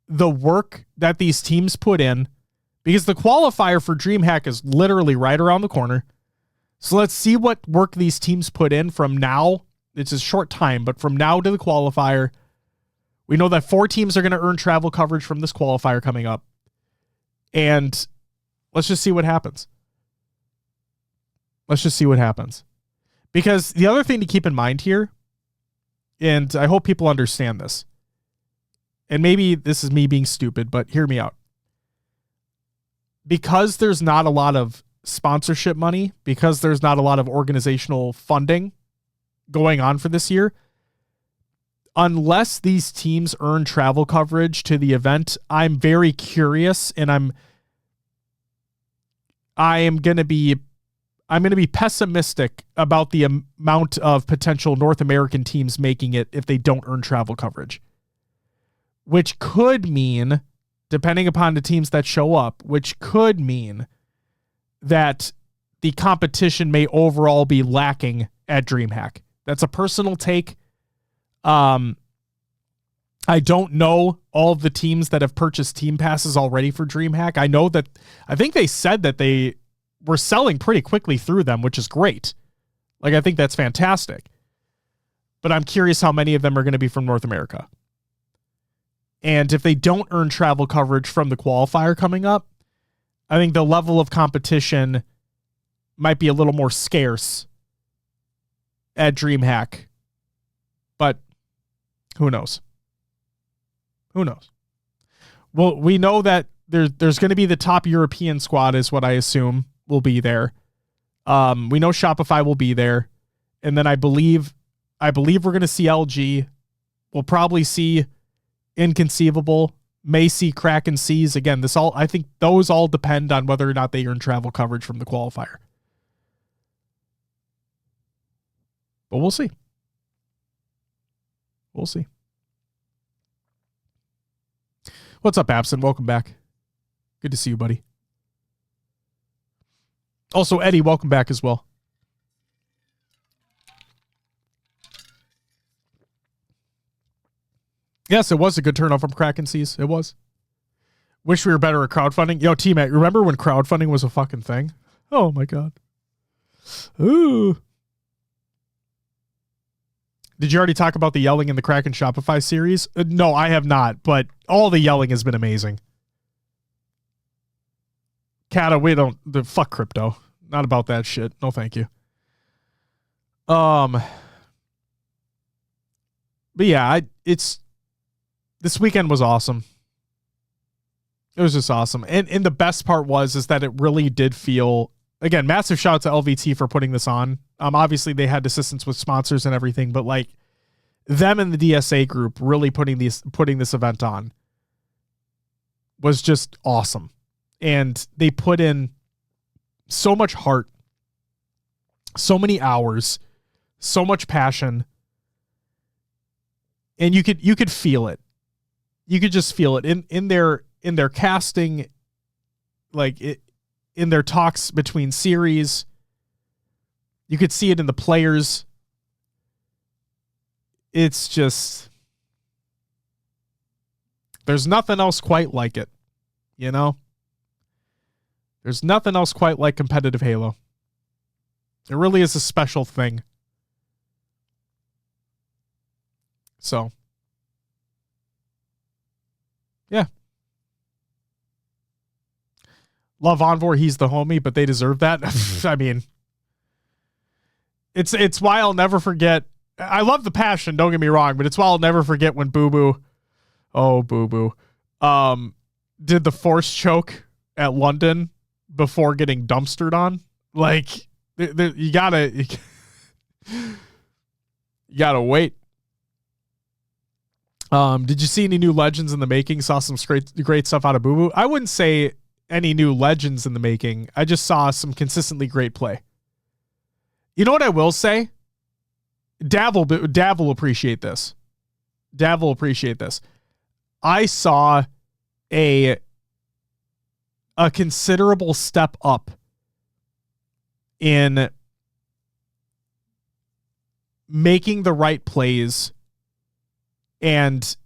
the work that these teams put in, because the qualifier for DreamHack is literally right around the corner. So let's see what work these teams put in from now. It's a short time, but from now to the qualifier, we know that 4 teams are going to earn travel coverage from this qualifier coming up. And let's just see what happens. Because the other thing to keep in mind here, and I hope people understand this, and maybe this is me being stupid, but hear me out. Because there's not a lot of sponsorship money, because there's not a lot of organizational funding going on for this year, unless these teams earn travel coverage to the event, I'm very curious, and I'm going to be pessimistic about the amount of potential North American teams making it if they don't earn travel coverage. Which could mean, depending upon the teams that show up, which could mean that the competition may overall be lacking at DreamHack. That's a personal take. I don't know all of the teams that have purchased team passes already for DreamHack. I think they said that they were selling pretty quickly through them, which is great. Like, I think that's fantastic. But I'm curious how many of them are going to be from North America. And if they don't earn travel coverage from the qualifier coming up, I think the level of competition might be a little more scarce at DreamHack. But who knows? Well, we know that there's going to be the top European squad is what I assume will be there. We know Shopify will be there. And then I believe we're going to see LG. We'll probably see Inconceivable, may see Kraken Seas. Again, I think those all depend on whether or not they earn travel coverage from the qualifier. But we'll see. What's up, Absent? Welcome back. Good to see you, buddy. Also, Eddie, welcome back as well. Yes, it was a good turnout from Kraken Seas. It was. Wish we were better at crowdfunding. Yo, T-Mac, remember when crowdfunding was a fucking thing? Oh, my God. Ooh. Did you already talk about the yelling in the Kraken Shopify series? No, I have not, but all the yelling has been amazing. Kata, fuck crypto. Not about that shit. No, thank you. But yeah, this weekend was awesome. It was just awesome. And the best part is that it really did feel, again, massive shout out to LVT for putting this on. Obviously they had assistance with sponsors and everything, but like them and the DSA group really putting this event on was just awesome. And they put in so much heart, so many hours, so much passion. And you could feel it. You could just feel it in their casting, like in their talks between series. You could see it in the players. It's just, there's nothing else quite like it, you know? There's nothing else quite like competitive Halo. It really is a special thing. So, yeah. Love Envor, he's the homie, but they deserve that. I mean, it's why I'll never forget. I love the passion, don't get me wrong, but it's why I'll never forget when Boo Boo did the force choke at London before getting dumpstered on. Like, you gotta wait. Did you see any new legends in the making? Saw some great stuff out of Boo Boo. I wouldn't say any new legends in the making. I just saw some consistently great play. You know what I will say? Dav will appreciate this. Dav will appreciate this. I saw a considerable step up in making the right plays and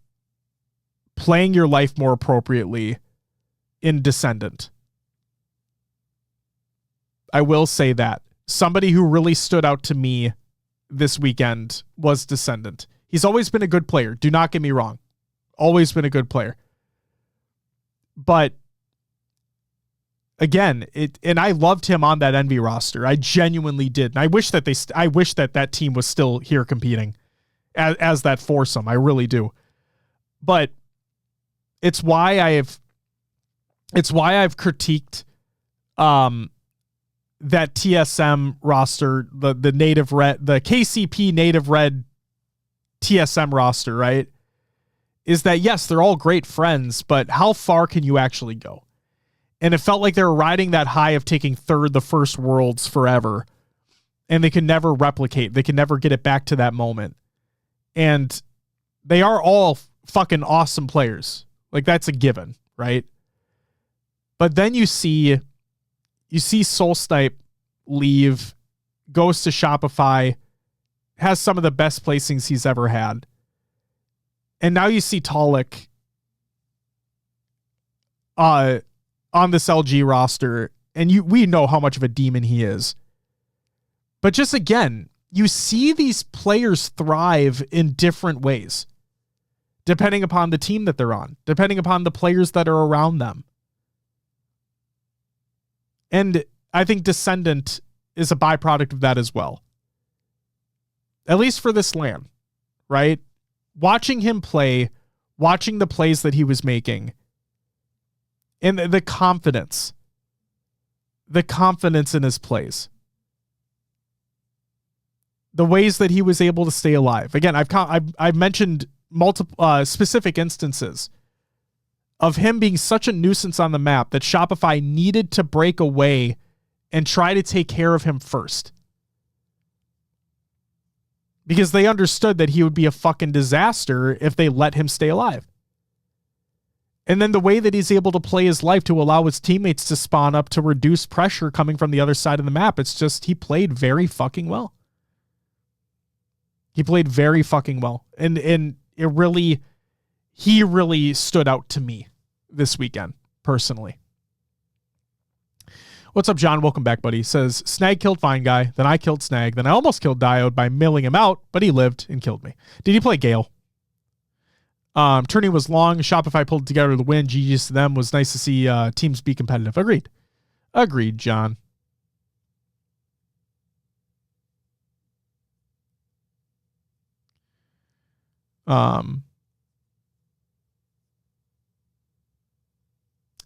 playing your life more appropriately in Descendant. I will say that. Somebody who really stood out to me this weekend was Descendant. He's always been a good player. Do not get me wrong. Always been a good player. But again, and I loved him on that Envy roster. I genuinely did. And I wish that team was still here competing as that foursome. I really do. But it's why I've critiqued that TSM roster, the native red, the KCP native red TSM roster, right? Is that, yes, they're all great friends, but how far can you actually go? And it felt like they were riding that high of taking third the first worlds forever, and they can never replicate. They can never get it back to that moment. And they are all fucking awesome players. Like, that's a given, right? But then you see Soul Snipe leave, goes to Shopify, has some of the best placings he's ever had. And now you see Talik on this LG roster, and we know how much of a demon he is. But just again, you see these players thrive in different ways, depending upon the team that they're on, depending upon the players that are around them. And I think Descendant is a byproduct of that as well. At least for this LAN, right? Watching him play, watching the plays that he was making, and the confidence in his plays, the ways that he was able to stay alive. Again, I've mentioned multiple specific instances of him being such a nuisance on the map that Shopify needed to break away and try to take care of him first, because they understood that he would be a fucking disaster if they let him stay alive. And then the way that he's able to play his life to allow his teammates to spawn up to reduce pressure coming from the other side of the map. It's just, he played very fucking well. He played very fucking well. And he really stood out to me this weekend, personally. What's up, John? Welcome back, buddy. He says, Snag killed Fine Guy, then I killed Snag, then I almost killed Diode by milling him out, but he lived and killed me. Did he play Gale? Tourney was long. Shopify pulled together the win. GG's to them. Was nice to see teams be competitive. Agreed, John.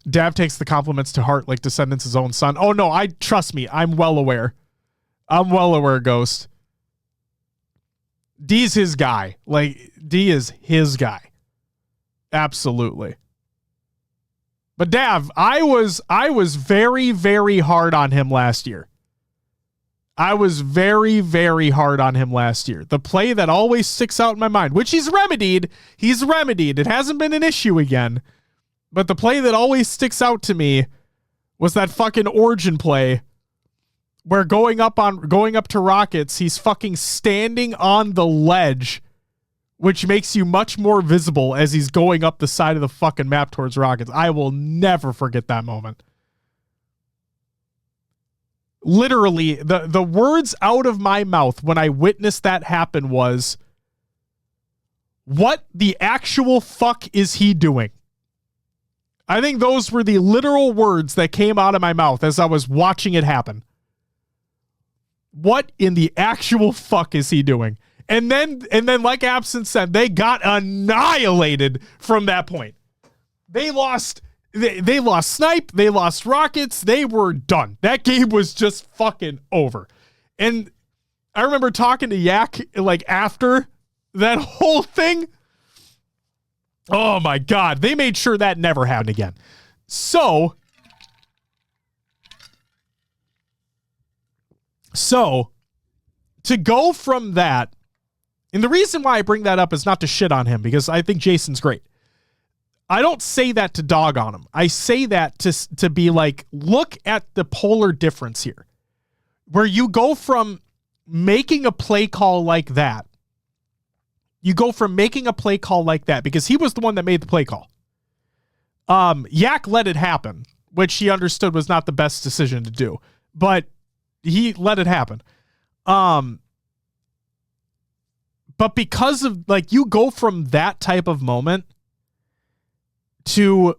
Dav takes the compliments to heart like Descendants' his own son. Oh no, trust me, I'm well aware, Ghost. D's his guy. Like, D is his guy. Absolutely. But Dav, I was very, very hard on him last year. I was very, very hard on him last year. The play that always sticks out in my mind, which he's remedied. It hasn't been an issue again. But the play that always sticks out to me was that fucking Origin play where going up to Rockets, he's fucking standing on the ledge, which makes you much more visible as he's going up the side of the fucking map towards Rockets. I will never forget that moment. Literally, the words out of my mouth when I witnessed that happen was, what the actual fuck is he doing? I think those were the literal words that came out of my mouth as I was watching it happen. What in the actual fuck is he doing? And then like Absent said, they got annihilated from that point. They lost Snipe, they lost Rockets, they were done. That game was just fucking over. And I remember talking to Yak like after that whole thing. Oh my God, they made sure that never happened again. So to go from that, and the reason why I bring that up is not to shit on him, because I think Jason's great. I don't say that to dog on him. I say that to be like, look at the polar difference here, where you go from making a play call like that. You go from making a play call like that because he was the one that made the play call. Yak let it happen, which he understood was not the best decision to do, but he let it happen. But because of, like, you go from that type of moment to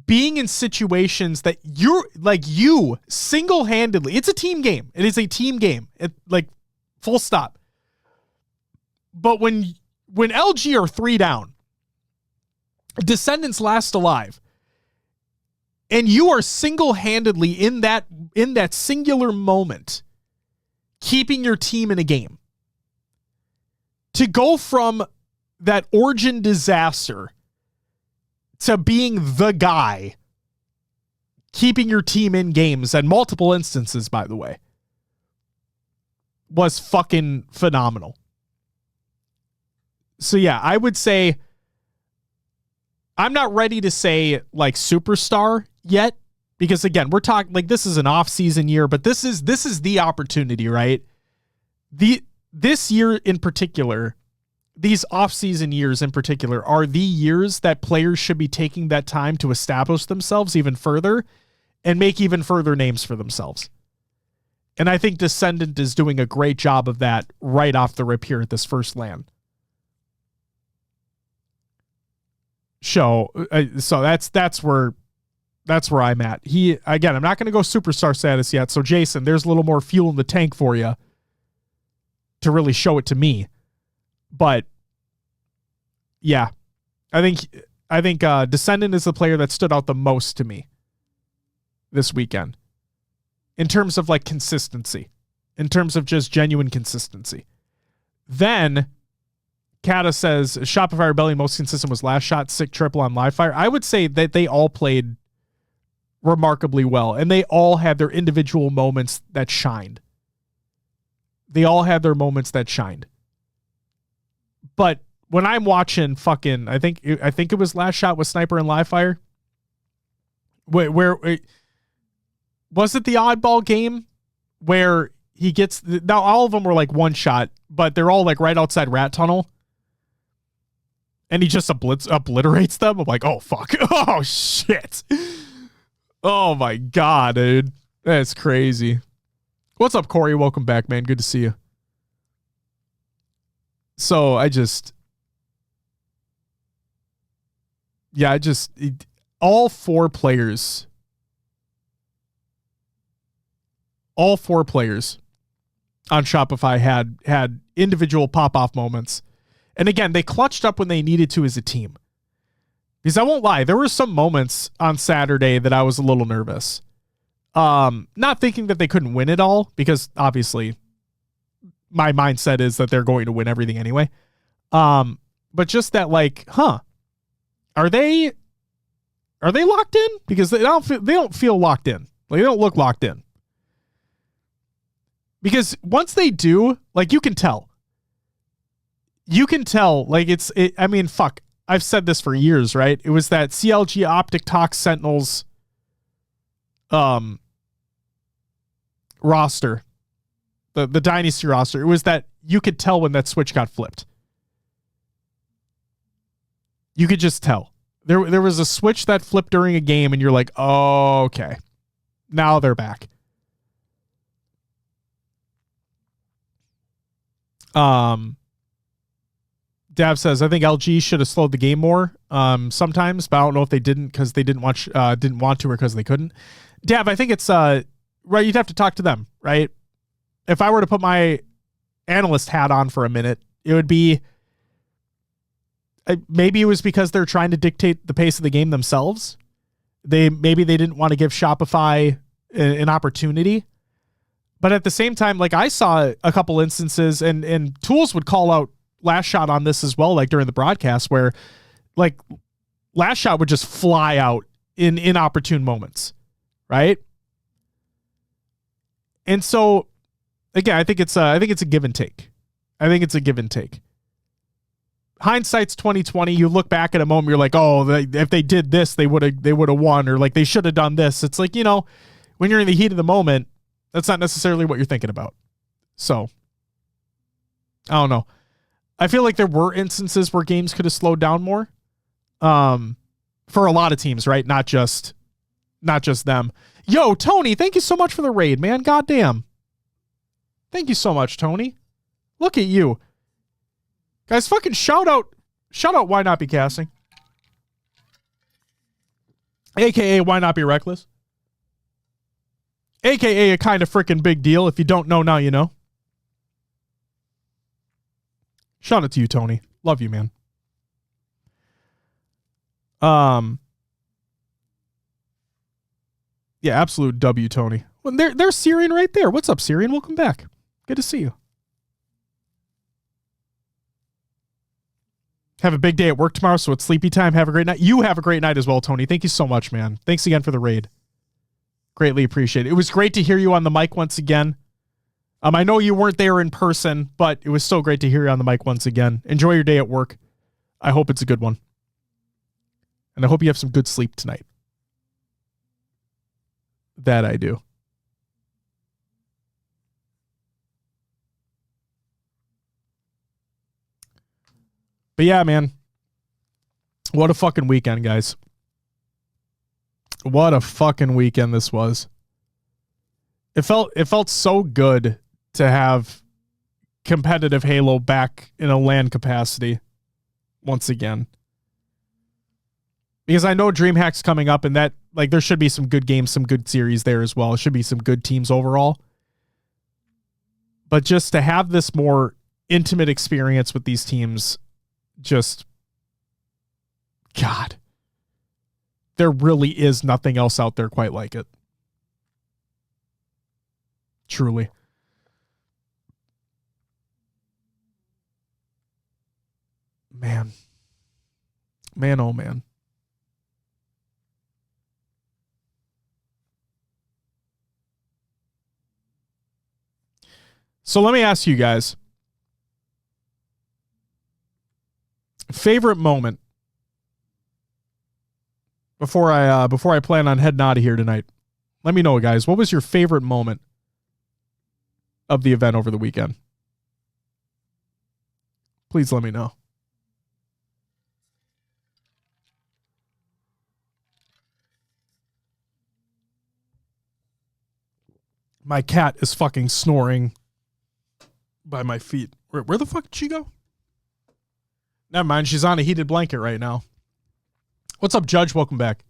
being in situations that you single-handedly, it's a team game. It is a team game. Like, full stop. But when LG are 3 down, Descendants last alive, and you are single-handedly in that singular moment keeping your team in a game, to go from that Origin disaster to being the guy keeping your team in games, and multiple instances, by the way, was fucking phenomenal. So yeah, I would say I'm not ready to say like superstar yet, because again, we're talking like this is an off-season year, but this is the opportunity, right? This year in particular, these off-season years in particular, are the years that players should be taking that time to establish themselves even further and make even further names for themselves. And I think Descendant is doing a great job of that right off the rip here at this first LAN show. So that's where I'm at. I'm not going to go superstar status yet. So Jason, there's a little more fuel in the tank for you to really show it to me. But yeah, I think Descendant is the player that stood out the most to me this weekend in terms of like consistency, in terms of just genuine consistency. Then Kata says Shopify Rebellion most consistent was last shot, sick triple on live fire. I would say that they all played remarkably well, and they all had their individual moments that shined. They all had their moments that shined. But when I'm watching fucking, I think it was last shot with Sniper and live fire. Where was it the oddball game where he gets, now all of them were like one shot, but they're all like right outside rat tunnel. And he just obliterates them. I'm like, oh, fuck. Oh, shit. Oh, my God, dude. That's crazy. What's up, Corey? Welcome back, man. Good to see you. So all four players on Shopify had individual pop-off moments. And again, they clutched up when they needed to as a team. Because I won't lie, there were some moments on Saturday that I was a little nervous. Not thinking that they couldn't win it all, because obviously my mindset is that they're going to win everything anyway. But just that, like, are they locked in? Because they don't feel locked in. Like, they don't look locked in. Because once they do, like, you can tell. Like, I mean, fuck. I've said this for years, right? It was that CLG Optic Talk Sentinels roster. The Dynasty roster. It was that you could tell when that switch got flipped. You could just tell. There was a switch that flipped during a game, and you're like, oh, okay. Now they're back. Dav says, I think LG should have slowed the game more sometimes, but I don't know if they didn't because they didn't want to or because they couldn't. Dav, I think it's right. You'd have to talk to them, right? If I were to put my analyst hat on for a minute, it would be maybe it was because they're trying to dictate the pace of the game themselves. Maybe they didn't want to give Shopify an opportunity. But at the same time, like, I saw a couple instances, and Tools would call out Last Shot on this as well, like during the broadcast, where like Last Shot would just fly out in inopportune moments, right? And so, again, I think it's a give and take. Hindsight's 2020. You look back at a moment, you're like, oh, if they did this, they would have won, or like they should have done this. It's like, when you're in the heat of the moment, that's not necessarily what you're thinking about. So, I don't know. I feel like there were instances where games could have slowed down more. For a lot of teams, right? Not just them. Yo, Tony, thank you so much for the raid, man. Goddamn. Thank you so much, Tony. Look at you. Guys, fucking shout out Why Not Be Casting. AKA Why Not Be Reckless. AKA a kind of freaking big deal. If you don't know, now you know. Shout out to you, Tony. Love you, man. Yeah, absolute W, Tony. Well, there's Syrian right there. What's up, Syrian? Welcome back. Good to see you. Have a big day at work tomorrow, so it's sleepy time. Have a great night. You have a great night as well, Tony. Thank you so much, man. Thanks again for the raid. Greatly appreciate it. It was great to hear you on the mic once again. I know you weren't there in person, but it was so great to hear you on the mic once again. Enjoy your day at work. I hope it's a good one. And I hope you have some good sleep tonight. That I do. But yeah, man. What a fucking weekend, guys. What a fucking weekend this was. It felt so good to have competitive Halo back in a LAN capacity once again. Because I know DreamHack's coming up, and that, like, there should be some good games, some good series there as well. It should be some good teams overall. But just to have this more intimate experience with these teams, just, God, there really is nothing else out there quite like it. Truly. Man. Man, oh man. So let me ask you guys. Favorite moment before I plan on heading out of here tonight. Let me know, guys. What was your favorite moment of the event over the weekend? Please let me know. My cat is fucking snoring by my feet. Where the fuck did she go? Never mind. She's on a heated blanket right now. What's up, Judge? Welcome back.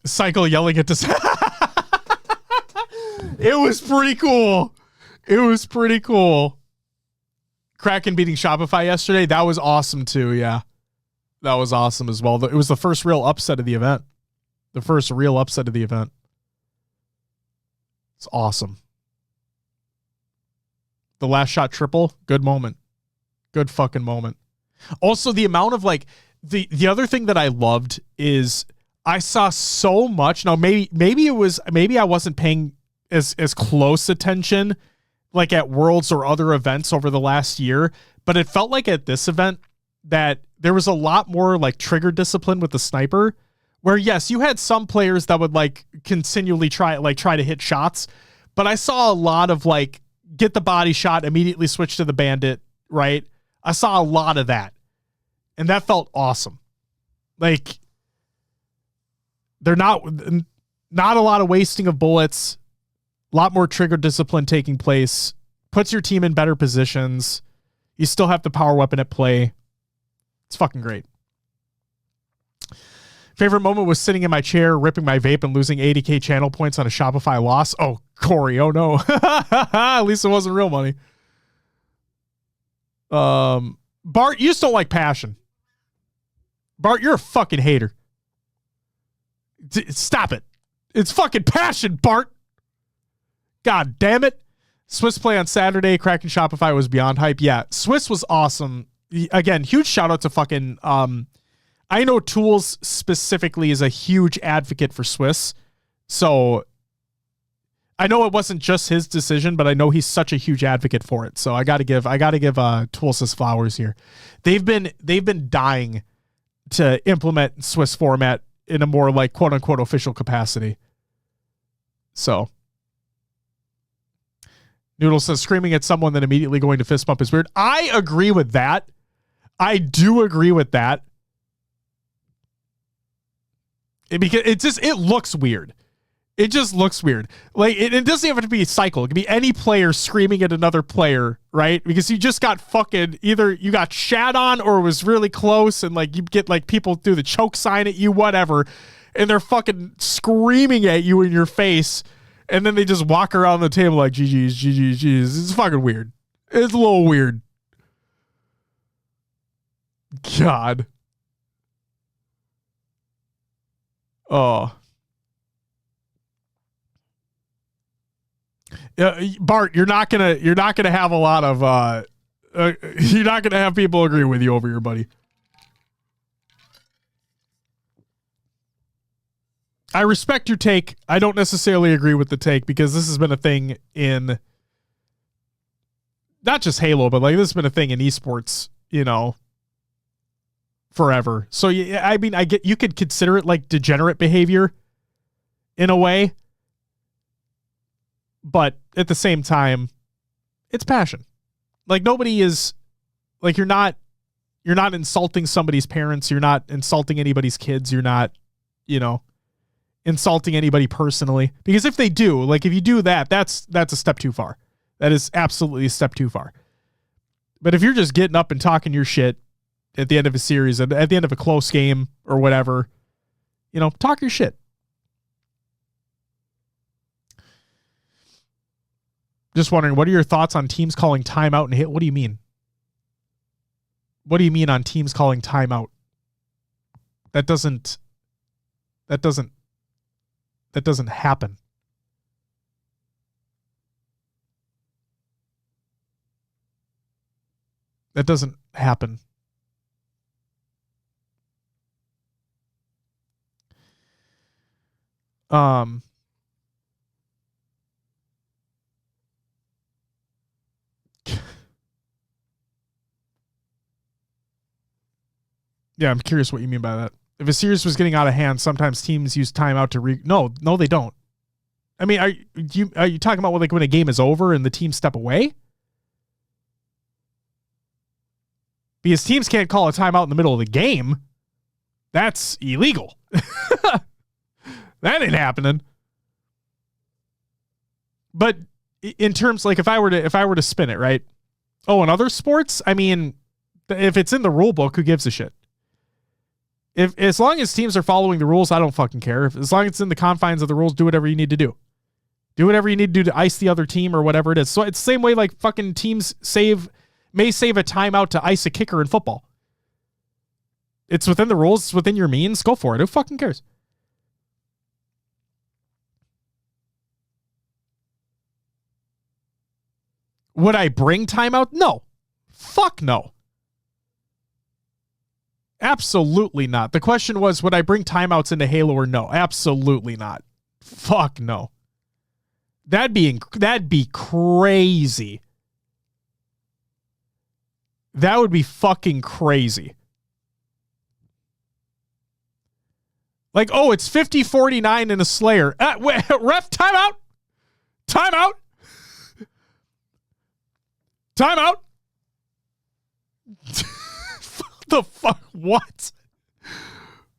Cycle yelling at this. It was pretty cool. It was pretty cool. Kraken beating Shopify yesterday. That was awesome too. Yeah. That was awesome as well. It was the first real upset of the event. It's awesome. The last shot triple, good moment. Good fucking moment. Also, the amount of like the other thing that I loved is I saw so much. Now maybe I wasn't paying as close attention like at Worlds or other events over the last year, but it felt like at this event that there was a lot more like trigger discipline with the sniper, where yes, you had some players that would like continually try to hit shots, but I saw a lot of like get the body shot, immediately switch to the bandit, right? I saw a lot of that. And that felt awesome. Like they're not a lot of wasting of bullets, a lot more trigger discipline taking place, puts your team in better positions. You still have the power weapon at play. It's fucking great. Favorite moment was sitting in my chair, ripping my vape and losing 80K channel points on a Shopify loss. Oh, Corey. Oh no. At least it wasn't real money. Bart, you just don't like passion. Bart, you're a fucking hater. Stop it. It's fucking passion, Bart. God damn it. Swiss play on Saturday, cracking Shopify was beyond hype. Yeah, Swiss was awesome. Again, huge shout out to fucking I know Tools specifically is a huge advocate for Swiss. So I know it wasn't just his decision, but I know he's such a huge advocate for it. So I gotta give Tools his flowers here. They've been dying to implement Swiss format in a more like quote unquote official capacity. So Noodle says screaming at someone then immediately going to fist bump is weird. I agree with that. I do agree with that. Because it looks weird. It just looks weird. Like it doesn't have to be a cycle. It can be any player screaming at another player, right? Because you just got fucking either you got shat on or it was really close, and like you get like people do the choke sign at you, whatever, and they're fucking screaming at you in your face, and then they just walk around the table like GG's. It's fucking weird. It's a little weird. God. Oh. Bart, you're not gonna have a lot of you're not gonna have people agree with you over here, buddy. I respect your take. I don't necessarily agree with the take because this has been a thing in not just Halo, but like this has been a thing in esports, you know, forever. So yeah, I mean, I get you could consider it like degenerate behavior in a way. But at the same time, it's passion. Like nobody is like you're not insulting somebody's parents, you're not insulting anybody's kids, you're not, you know, insulting anybody personally. Because if they do, like if you do that, that's a step too far. That is absolutely a step too far. But if you're just getting up and talking your shit at the end of a series, at the end of a close game or whatever, you know, talk your shit. Just wondering, what are your thoughts on teams calling timeout and hit? What do you mean? What do you mean on teams calling timeout? That doesn't happen. That doesn't happen. Yeah, I'm curious what you mean by that. If a series was getting out of hand, sometimes teams use timeout to No, they don't. I mean, are you talking about like when a game is over and the teams step away? Because teams can't call a timeout in the middle of the game. That's illegal. That ain't happening. But in terms like if I were to spin it, right? Oh, in other sports, I mean, if it's in the rule book, who gives a shit? As long as teams are following the rules, I don't fucking care. As long as it's in the confines of the rules, do whatever you need to do. Do whatever you need to do to ice the other team or whatever it is. So it's the same way like fucking teams may save a timeout to ice a kicker in football. It's within the rules. It's within your means. Go for it. Who fucking cares? Would I bring timeout? No. Fuck no. Absolutely not. The question was, would I bring timeouts into Halo or no? Absolutely not. Fuck no. That'd be crazy. That would be fucking crazy. Like, oh, it's 50-49 in a Slayer. Wait, ref, timeout. Timeout. Timeout. The fuck? What?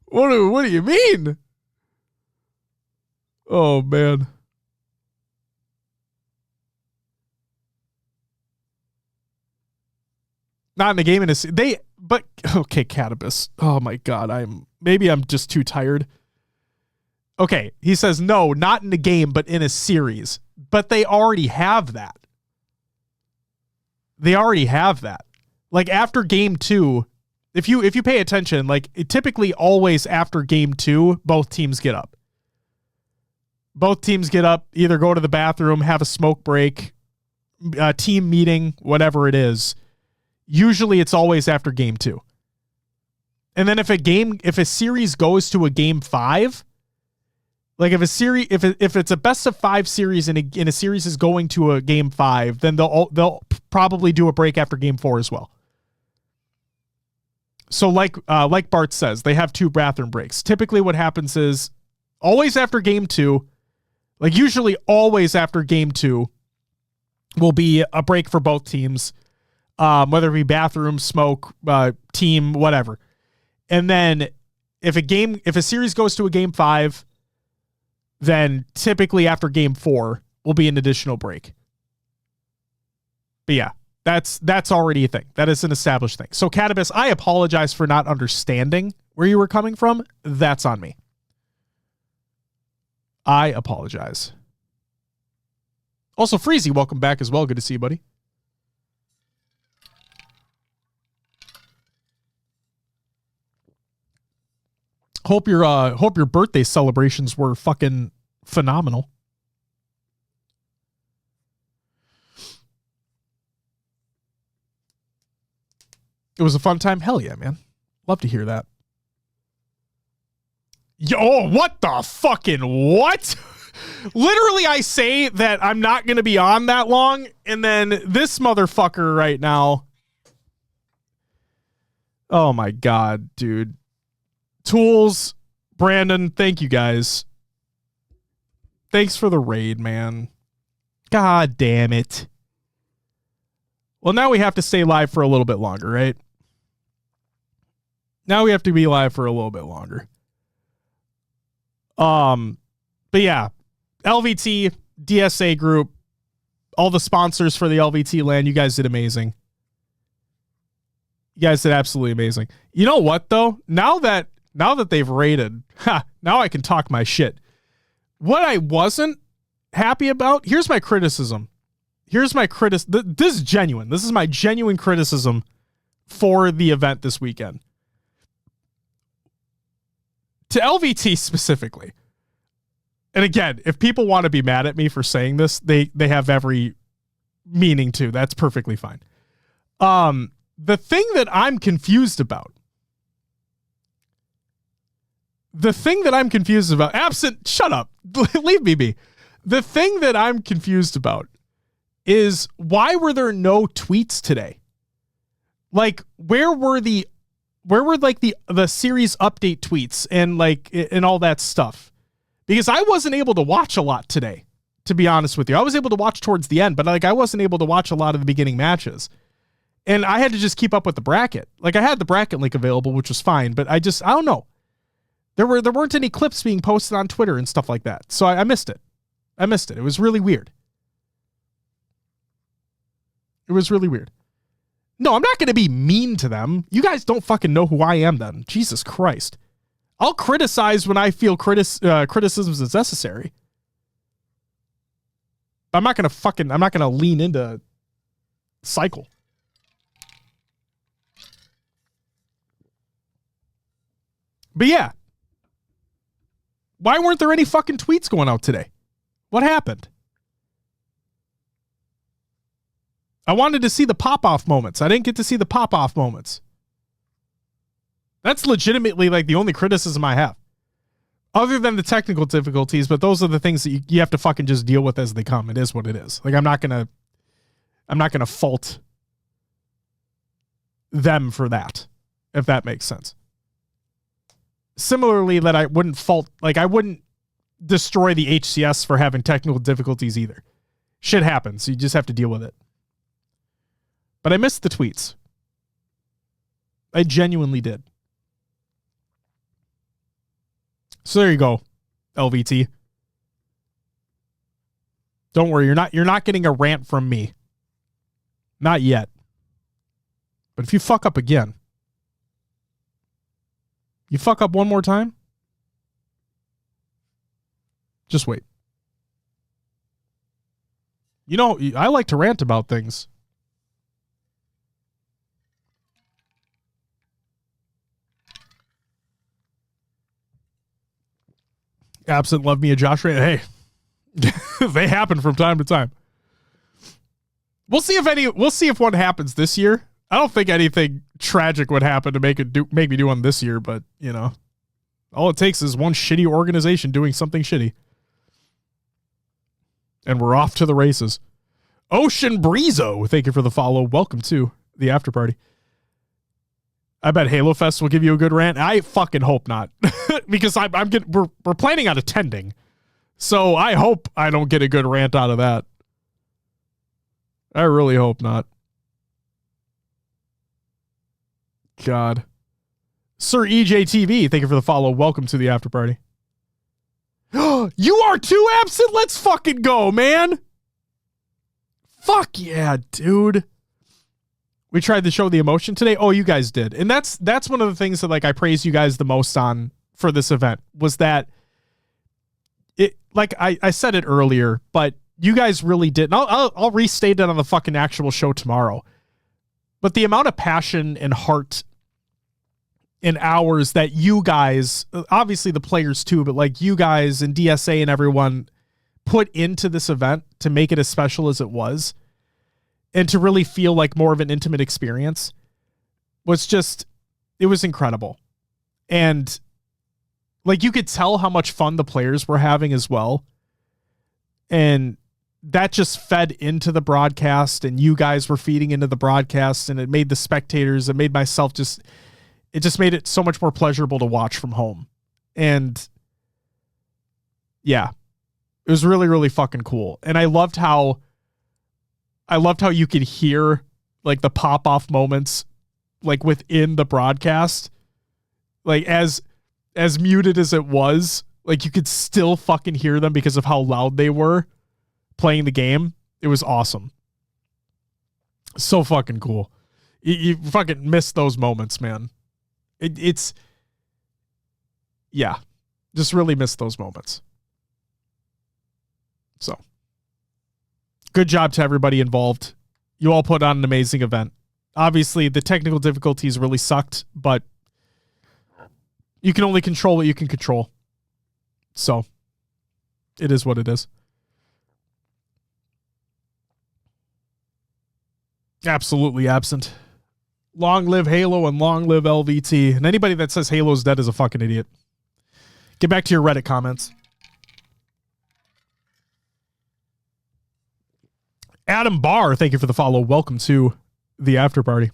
What do you mean? Oh, man. Not in the game okay, Catabus. Oh my God. Maybe I'm just too tired. Okay. He says, no, not in the game, but in a series. But they already have that. They already have that. Like after game 2, if you pay attention, like typically always after game 2, both teams get up. Both teams get up, either go to the bathroom, have a smoke break, a team meeting, whatever it is. Usually it's always after game 2. And then if a series goes to a game 5, like if it's a best of 5 series and a series is going to a game 5, then they'll probably do a break after game 4 as well. So like Bart says, they have 2 bathroom breaks. Typically what happens is always after game 2, like usually always after game 2 will be a break for both teams. Whether it be bathroom, smoke, team, whatever. And then if a series goes to a game 5, then typically after game 4 will be an additional break. But yeah, that's already a thing. That is an established thing. So Catabus, I apologize for not understanding where you were coming from. That's on me. I apologize. Also, Freezy, welcome back as well. Good to see you, buddy. Hope your birthday celebrations were fucking phenomenal. It was a fun time. Hell yeah, man. Love to hear that. Yo, what the fucking what? Literally, I say that I'm not going to be on that long, and then this motherfucker right now. Oh my God, dude. Tools, Brandon, thank you guys. Thanks for the raid, man. God damn it. Well, now we have to stay live for a little bit longer, right? Now we have to be live for a little bit longer. But yeah, LVT, DSA group, all the sponsors for the LVT LAN, you guys did amazing. You guys did absolutely amazing. You know what though? Now that they've raided, now I can talk my shit. What I wasn't happy about, here's my criticism. This is genuine. This is my genuine criticism for the event this weekend. To LVT specifically. And again, if people want to be mad at me for saying this, they have every meaning to. That's perfectly fine. The thing that I'm confused about. Shut up. Leave me be. The thing that I'm confused about is why were there no tweets today? Like, where were the series update tweets and all that stuff? Because I wasn't able to watch a lot today, to be honest with you. I was able to watch towards the end, but I wasn't able to watch a lot of the beginning matches. And I had to just keep up with the bracket. Like, I had the bracket link available, which was fine, but I don't know. There weren't any clips being posted on Twitter and stuff like that. So I missed it. It was really weird. No, I'm not going to be mean to them. You guys don't fucking know who I am then. Jesus Christ. I'll criticize when I feel criticisms is necessary. I'm not going to lean into cycle. But yeah. Why weren't there any fucking tweets going out today? What happened? I wanted to see the pop-off moments. I didn't get to see the pop-off moments. That's legitimately like the only criticism I have. Other than the technical difficulties, but those are the things that you have to fucking just deal with as they come. It is what it is. Like I'm not gonna fault them for that, if that makes sense. Similarly, that I wouldn't destroy the HCS for having technical difficulties either. Shit happens. You just have to deal with it. But I missed the tweets. I genuinely did. So there you go, LVT. Don't worry, you're not getting a rant from me. Not yet. But if you fuck up again, you fuck up one more time, just wait. You know, I like to rant about things. Absent love me a Josh rant. Hey, they happen from time to time. We'll see if one happens this year. I don't think anything tragic would happen to make me do one this year, but you know, all it takes is one shitty organization doing something shitty. And we're off to the races. Ocean Breezo, thank you for the follow. Welcome to the after party. I bet Halo Fest will give you a good rant. I fucking hope not, because we're planning on attending, so I hope I don't get a good rant out of that. I really hope not. God, Sir EJTV, thank you for the follow. Welcome to the after party. You are too absent. Let's fucking go, man. Fuck yeah, dude. We tried to show the emotion today. Oh, you guys did. And that's one of the things that like I praise you guys the most on for this event was that it, like I said it earlier, but you guys really did. And I'll restate it on the fucking actual show tomorrow. But the amount of passion and heart and hours that you guys, obviously the players too, but like you guys and DSA and everyone put into this event to make it as special as it was, and to really feel like more of an intimate experience was just, it was incredible. And like you could tell how much fun the players were having as well. And that just fed into the broadcast, and you guys were feeding into the broadcast, and it made the spectators, it made myself it just made it so much more pleasurable to watch from home. And yeah, it was really, really fucking cool. And I loved how you could hear like the pop off moments, like within the broadcast, like as muted as it was, like you could still fucking hear them because of how loud they were playing the game. It was awesome. So fucking cool. You fucking miss those moments, man. It's yeah, just really miss those moments. So good job to everybody involved. You all put on an amazing event. Obviously, the technical difficulties really sucked, but you can only control what you can control. So it is what it is. Absolutely absent. Long live Halo and long live LVT. And anybody that says Halo's dead is a fucking idiot. Get back to your Reddit comments. Adam Barr, thank you for the follow. Welcome to the after party.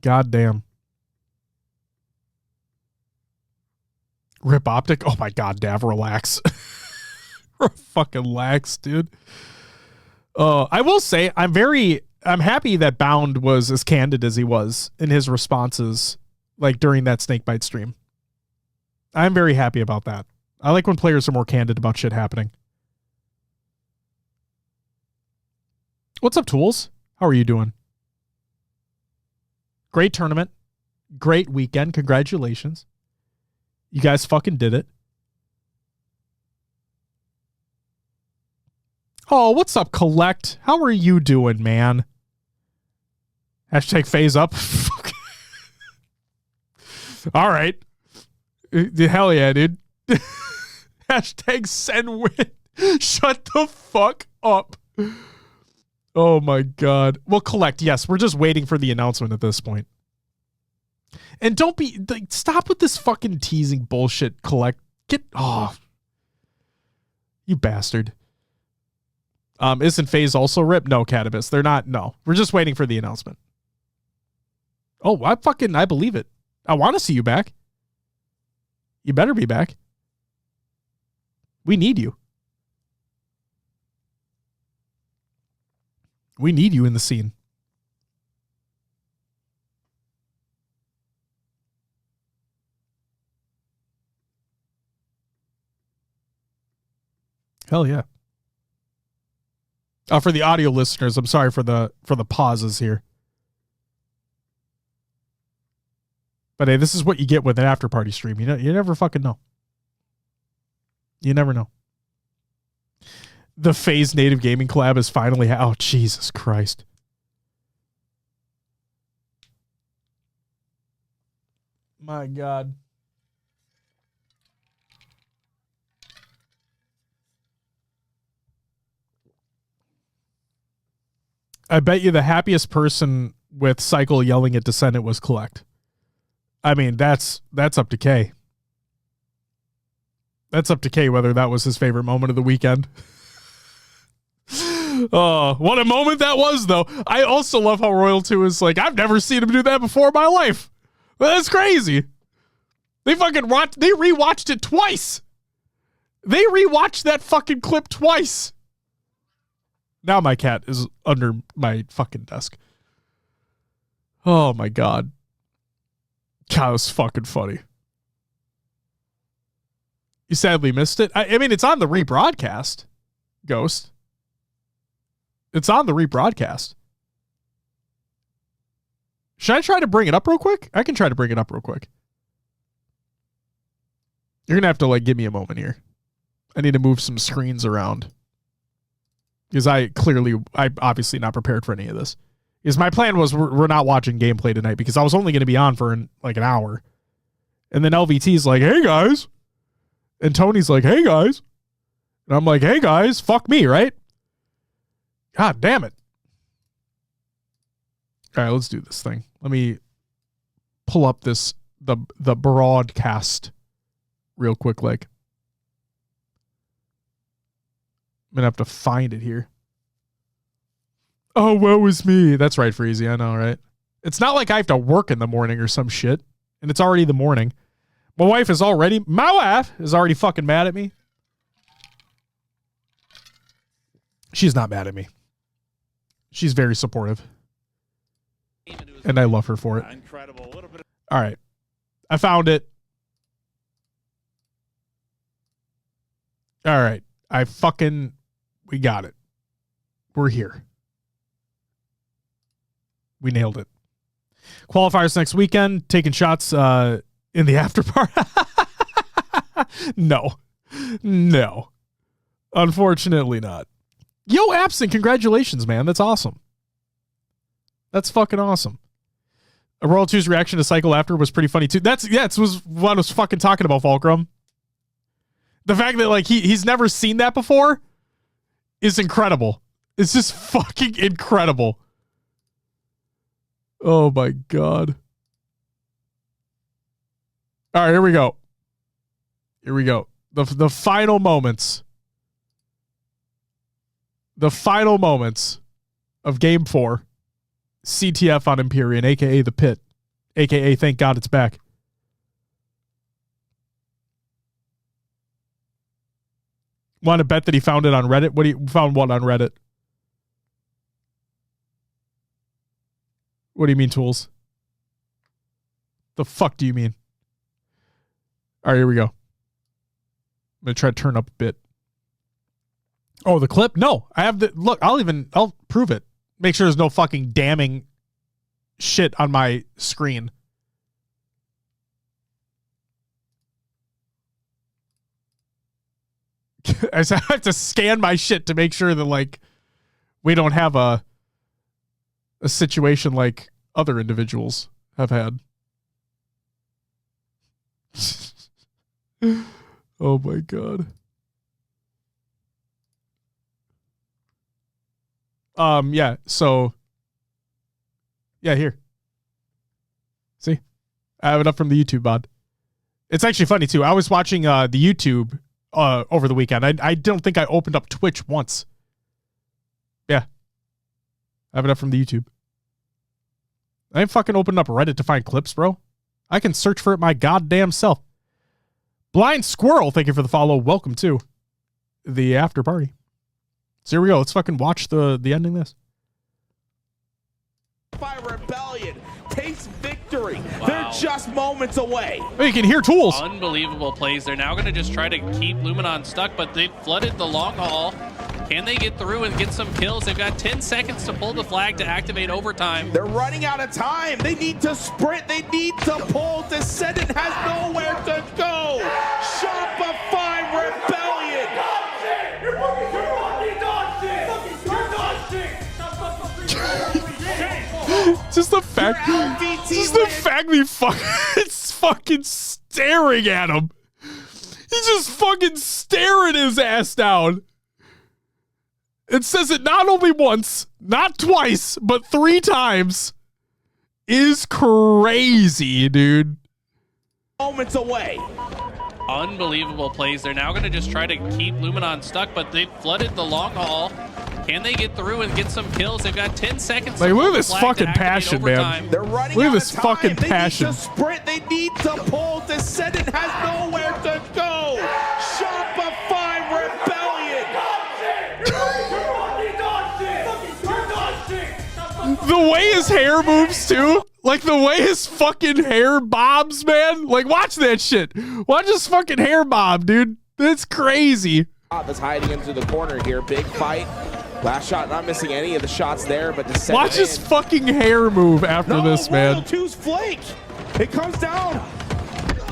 God damn. Rip Optic. Oh my God, Dav, relax. Fucking lax, dude. I will say I'm happy that Bound was as candid as he was in his responses, like during that Snakebite stream. I'm very happy about that. I like when players are more candid about shit happening. What's up, Tools? How are you doing? Great tournament. Great weekend. Congratulations. You guys fucking did it. Oh, what's up, Collect? How are you doing, man? Hashtag phase up. All right. Hell yeah, dude. Hashtag send win. Shut the fuck up. Oh my God. Well, collect. Yes, we're just waiting for the announcement at this point. And don't be like, stop with this fucking teasing bullshit. Collect. Get off. You bastard. Isn't FaZe also ripped? No, Catabus. They're not. No. We're just waiting for the announcement. Oh, I believe it. I want to see you back. You better be back. We need you. We need you in the scene. Hell yeah. For the audio listeners, I'm sorry for the pauses here. But hey, this is what you get with an after party stream. You never fucking know. You never know. The FaZe Native Gaming collab is finally oh Jesus Christ. My God. I bet you the happiest person with Cycle yelling at Descendant was Collect. I mean, that's up to K. That's up to K whether that was his favorite moment of the weekend. Oh, what a moment that was, though. I also love how Royal 2 is like, I've never seen him do that before in my life. That's crazy. They rewatched it twice. They rewatched that fucking clip twice. Now my cat is under my fucking desk. Oh my God. God, it was fucking funny. You sadly missed it. I mean, it's on the rebroadcast, Ghost. It's on the rebroadcast. Should I try to bring it up real quick? I can try to bring it up real quick. You're going to have to give me a moment here. I need to move some screens around. Because I'm obviously not prepared for any of this. Because my plan was we're not watching gameplay tonight because I was only going to be on for an hour. And then LVT's like, hey guys. And Tony's like, hey guys. And I'm like, hey guys, fuck me, right? God damn it. All right, let's do this thing. Let me pull up the broadcast real quick. I'm going to have to find it here. Oh, woe is me. That's right, Freezy. I know, right? It's not like I have to work in the morning or some shit. And it's already the morning. My wife is already fucking mad at me. She's not mad at me. She's very supportive. And I love her for it. Incredible. All right. I found it. All right. We got it. We're here. We nailed it. Qualifiers next weekend. Taking shots in the after part. No. Unfortunately not. Yo, Absent, congratulations, man. That's awesome. That's fucking awesome. A Royal 2's reaction to Cycle After was pretty funny too. It was what I was fucking talking about, Fulcrum. The fact that he's never seen that before is incredible. It's just fucking incredible. Oh my God. All right, here we go. The final moments. The final moments of Game 4. CTF on Empyrean, a.k.a. The Pit. A.k.a. Thank God It's Back. Want to bet that he found it on Reddit? Found what on Reddit? What do you mean, tools? The fuck do you mean? All right, here we go. I'm going to try to turn up a bit. Oh, the clip? No, I have look, I'll prove it. Make sure there's no fucking damning shit on my screen. I have to scan my shit to make sure that we don't have a situation like other individuals have had. Oh my God. Yeah, so yeah, here. See? I have it up from the YouTube mod. It's actually funny too. I was watching the YouTube over the weekend. I don't think I opened up Twitch once. Yeah. I have it up from the YouTube. I ain't fucking opened up Reddit to find clips, bro. I can search for it my goddamn self. Blind Squirrel, thank you for the follow. Welcome to the after party. So here we go. Let's fucking watch the ending of this. Rebellion takes victory. Wow. They're just moments away. Oh, you can hear tools. Unbelievable plays. They're now going to just try to keep Luminon stuck, but they've flooded the long haul. Can they get through and get some kills? They've got 10 seconds to pull the flag to activate overtime. They're running out of time. They need to sprint. They need to pull. Descendant has nowhere to go. Shopify Rebellion. You're fucking Just the fact that it's fucking staring at him. He's just fucking staring his ass down. It says it not only once, not twice, but 3 times. Is crazy, dude. Moments away. Unbelievable plays. They're now going to just try to keep Luminon stuck, but they've flooded the long haul. Can they get through and get some kills? They've got 10 seconds. Like, look at this fucking passion, man. They're running look at out this of time. fucking passion. They need to sprint. They need to pull. Descendant has nowhere to go. Shopify Rebellion. The way his hair moves too, like the way his fucking hair bobs, man. Like, watch that shit. Watch his fucking hair bob, dude. That's crazy. That's hiding into the corner here. Big fight. Last shot, not missing any of the shots there, but watch his fucking hair move after this, man. Royal 2's flake. It comes down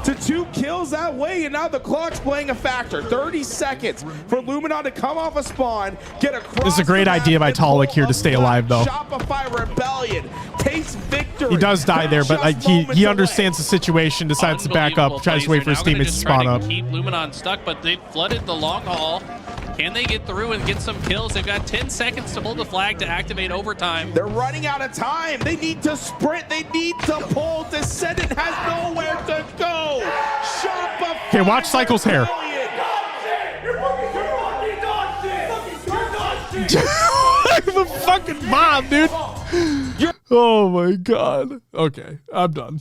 to 2 kills that way, and now the clock's playing a factor. 30 seconds for Luminon to come off a spawn, get across. This is a great idea by Talik here to stay alive, though. Shopify Rebellion takes victory. He does die there, but like, he understands the situation, decides to back up, tries to wait for his teammates to spawn up. Keep Luminon stuck, but they've flooded the long haul. Can they get through and get some kills? They've got 10 seconds to pull the flag to activate overtime. They're running out of time. They need to sprint. They need to pull. Descendant has nowhere to go. Shopify. Okay, watch Cycle's hair. The fucking mob, dude. Oh my god. Okay, I'm done.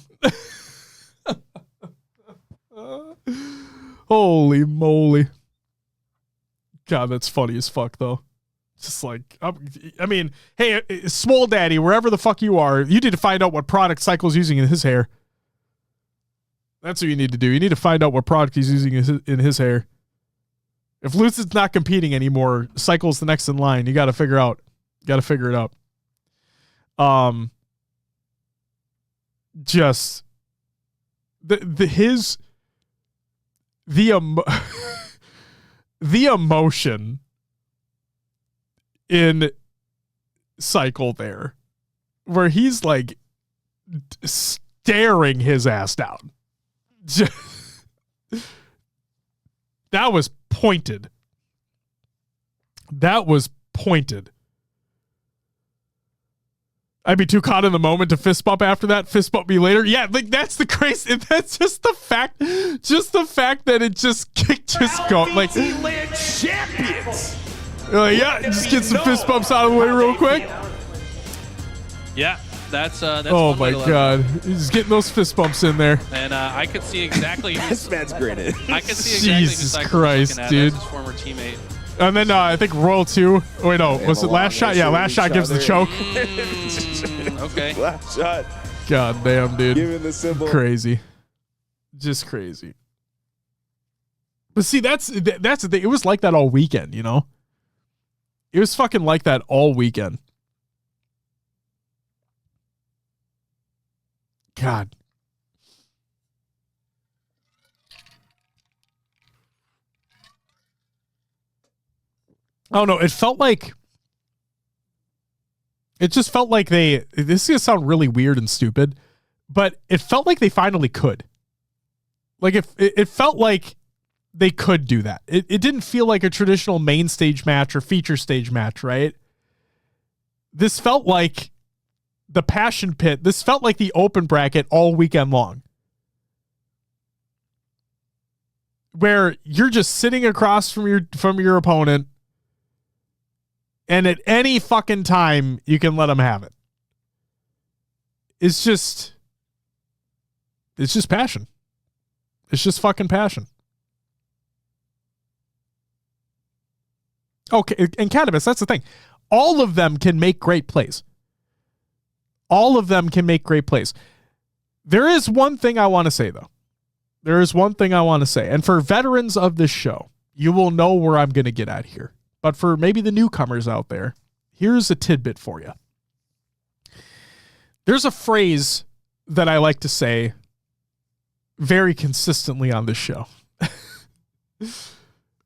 Holy moly. God, that's funny as fuck, though. Just like, I mean, hey, Small Daddy, wherever the fuck you are, you need to find out what product Cycle's using in his hair. That's what you need to do. You need to find out what product he's using in his hair. If Lucid's not competing anymore, Cycle's the next in line. You got to figure out. Got to figure it out. Just the emotion in Cycle there, where he's like staring his ass down. That was pointed. That was pointed. I'd be too caught in the moment to fist bump after that. Fist bump me later. Yeah, like that's the crazy. That's just the fact. Just the fact that it just go like. LVT LAN champions. Yeah, just get some fist bumps out of the way real quick. Yeah, that's oh my god, he's getting those fist bumps in there. And I could see exactly. This man's grinning. I could see exactly. Jesus Christ, dude. His former teammate. And then I think Royal 2. Oh, wait, no. Was it last shot? Yeah, last shot gives the choke. Okay. Last shot. God damn, dude. Giving the symbol. Crazy. Just crazy. But see, that's the thing. It was like that all weekend, you know? It was fucking like that all weekend. God. Oh no, it just felt like this is gonna sound really weird and stupid, but it felt like they finally could. Like it felt like they could do that. It didn't feel like a traditional main stage match or feature stage match, right? this felt like the passion pit. This felt like the open bracket all weekend long, where you're just sitting across from your opponent, and at any fucking time you can let them have it. It's just passion. It's just fucking passion. Okay, and Cannabis, that's the thing. All of them can make great plays. All of them can make great plays. There is one thing I want to say, though. There is one thing I want to say. And for veterans of this show, you will know where I'm going to get at here. But for maybe the newcomers out there, here's a tidbit for you. There's a phrase that I like to say very consistently on this show,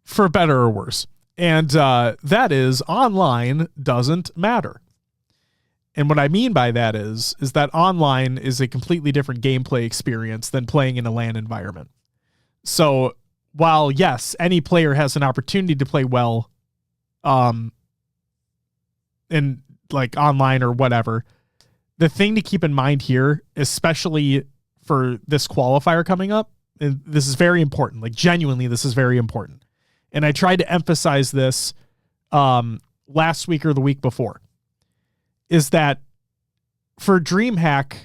for better or worse. And that is, online doesn't matter. And what I mean by that is that online is a completely different gameplay experience than playing in a LAN environment. So while, yes, any player has an opportunity to play well in like online or whatever, the thing to keep in mind here, especially for this qualifier coming up, and this is very important, like genuinely, this is very important. And I tried to emphasize this last week or the week before, is that for DreamHack,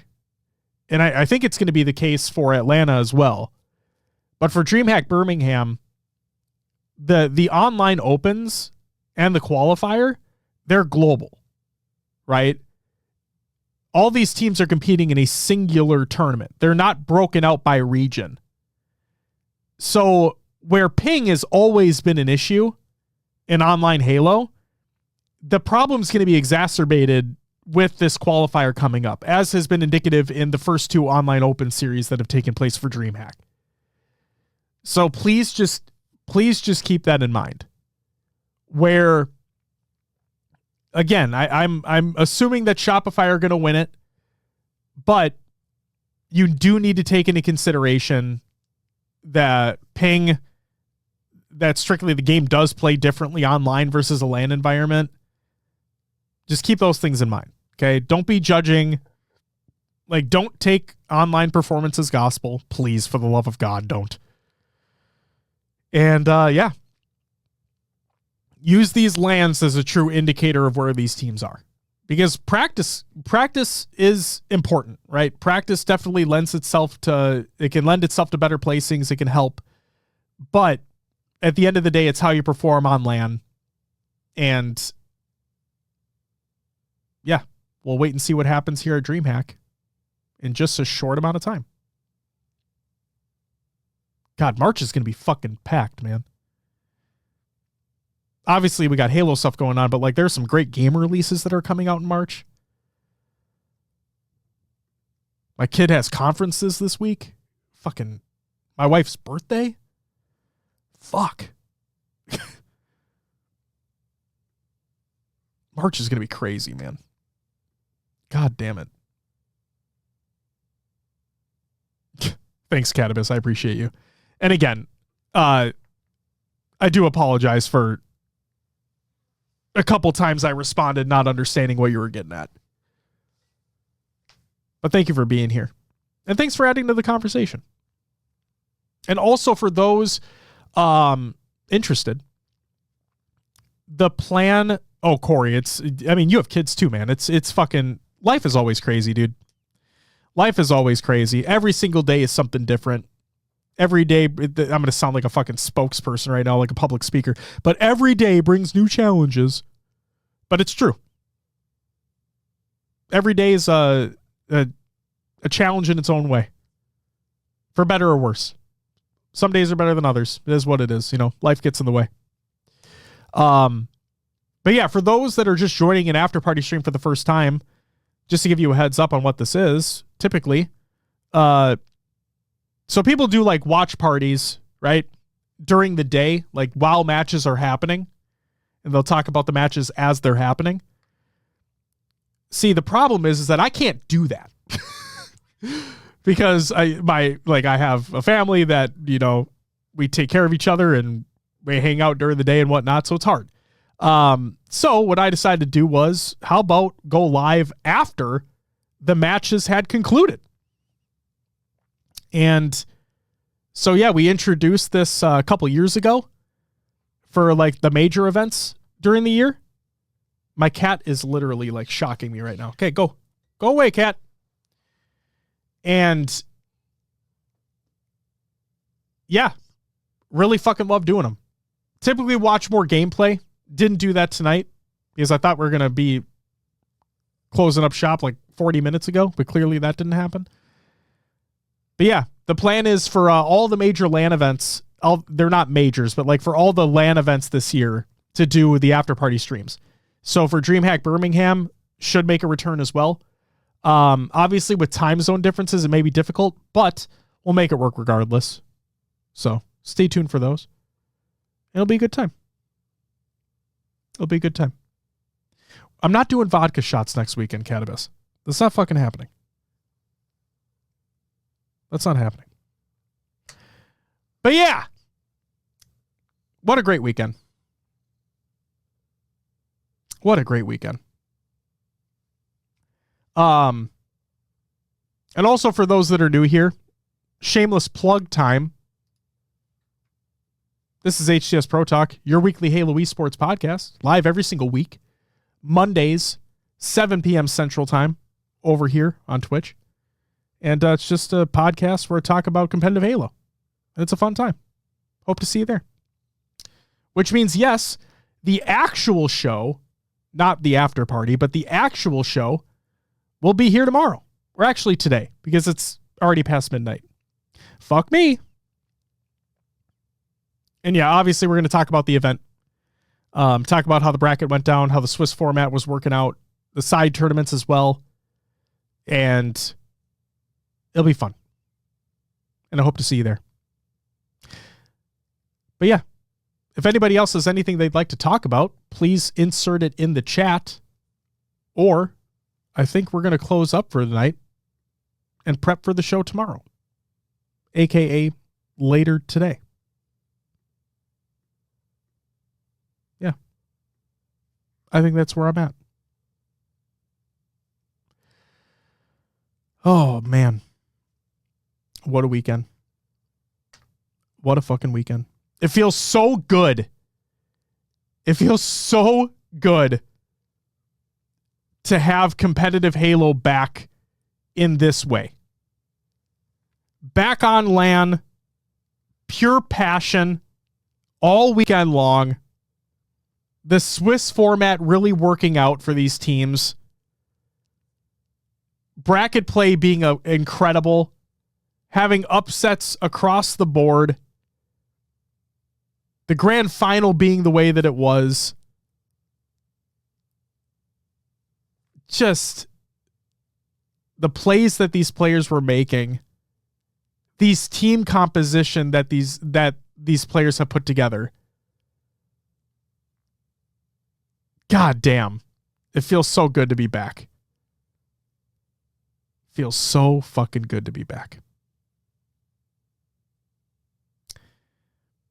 and I think it's going to be the case for Atlanta as well, but for DreamHack Birmingham, the online opens and the qualifier, they're global, right? All these teams are competing in a singular tournament. They're not broken out by region. So where ping has always been an issue in online Halo, the problem's going to be exacerbated with this qualifier coming up, as has been indicative in the first two online open series that have taken place for DreamHack. So please just keep that in mind. Where, again, I'm assuming that Shopify are going to win it, but you do need to take into consideration that ping, that strictly the game does play differently online versus a LAN environment. Just keep those things in mind, okay? Don't be judging. Like, don't take online performance as gospel. Please, for the love of God, don't. And, yeah. Use these LANs as a true indicator of where these teams are. Because practice is important, right? Practice definitely lends itself to, it can lend itself to better placings. It can help. But at the end of the day, it's how you perform on LAN. And yeah, we'll wait and see what happens here at DreamHack in just a short amount of time. God, March is going to be fucking packed, man. Obviously, we got Halo stuff going on, but like there's some great game releases that are coming out in March. My kid has conferences this week. Fucking my wife's birthday. Fuck. March is going to be crazy, man. God damn it. Thanks, Cannabis. I appreciate you. And again, I do apologize for a couple times I responded not understanding what you were getting at. But thank you for being here. And thanks for adding to the conversation. And also for those interested, the plan... Oh, Corey, you have kids too, man. It's fucking... Life is always crazy, dude. Life is always crazy. Every single day is something different. Every day, I'm going to sound like a fucking spokesperson right now, like a public speaker. But every day brings new challenges. But it's true. Every day is a challenge in its own way. For better or worse. Some days are better than others. It is what it is. You know, life gets in the way. But yeah, for those that are just joining an after party stream for the first time, just to give you a heads up on what this is, typically, so people do like watch parties, right? During the day, like while matches are happening, and they'll talk about the matches as they're happening. See, the problem is that I can't do that because I have a family that, you know, we take care of each other and we hang out during the day and whatnot. So it's hard. So what I decided to do was, how about go live after the matches had concluded? And so, yeah, we introduced this a couple years ago for like the major events during the year. My cat is literally like shocking me right now. Okay, go away, cat. And yeah, really fucking love doing them. Typically watch more gameplay. Didn't do that tonight because I thought we were going to be closing up shop like 40 minutes ago, but clearly that didn't happen. But yeah, the plan is for all the major LAN events, they're not majors, but like for all the LAN events this year to do the after party streams. So for DreamHack Birmingham, should make a return as well. Obviously with time zone differences, it may be difficult, but we'll make it work regardless. So stay tuned for those. It'll be a good time. It'll be a good time. I'm not doing vodka shots next weekend, Catabus. That's not fucking happening. That's not happening. But yeah, what a great weekend. What a great weekend. And also for those that are new here, shameless plug time. This is HCS Pro Talk, your weekly Halo esports podcast, live every single week, Mondays, 7 p.m. Central Time, over here on Twitch. And it's just a podcast where I talk about competitive Halo. And it's a fun time. Hope to see you there. Which means, yes, the actual show, not the after party, but the actual show will be here tomorrow. Or actually today, because it's already past midnight. Fuck me. And yeah, obviously we're going to talk about the event. Talk about how the bracket went down, how the Swiss format was working out, the side tournaments as well. And it'll be fun. And I hope to see you there. But yeah, if anybody else has anything they'd like to talk about, please insert it in the chat. Or I think we're going to close up for the night and prep for the show tomorrow, aka later today. Yeah. I think that's where I'm at. Oh, man. What a weekend. What a fucking weekend. It feels so good. It feels so good to have competitive Halo back in this way. Back on LAN, pure passion, all weekend long. The Swiss format really working out for these teams. Bracket play being incredible. Having upsets across the board. The grand final being the way that it was. Just the plays that these players were making. These team composition that these players have put together. God damn. It feels so good to be back. Feels so fucking good to be back.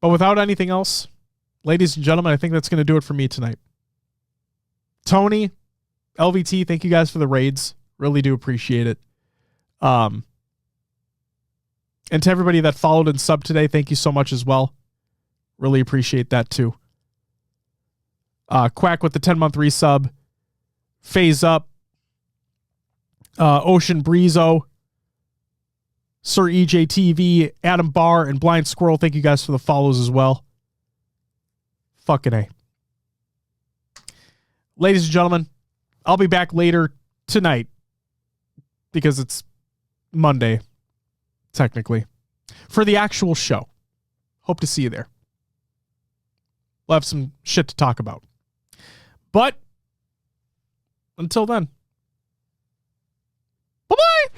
But without anything else, ladies and gentlemen, I think that's going to do it for me tonight. Tony, LVT, thank you guys for the raids. Really do appreciate it. And to everybody that followed and subbed today, thank you so much as well. Really appreciate that too. Quack with the 10-month resub. Phase Up. Ocean Breezo. Sir EJTV, Adam Barr, and Blind Squirrel, thank you guys for the follows as well. Fucking A. Ladies and gentlemen, I'll be back later tonight because it's Monday, technically, for the actual show. Hope to see you there. We'll have some shit to talk about. But until then, bye-bye.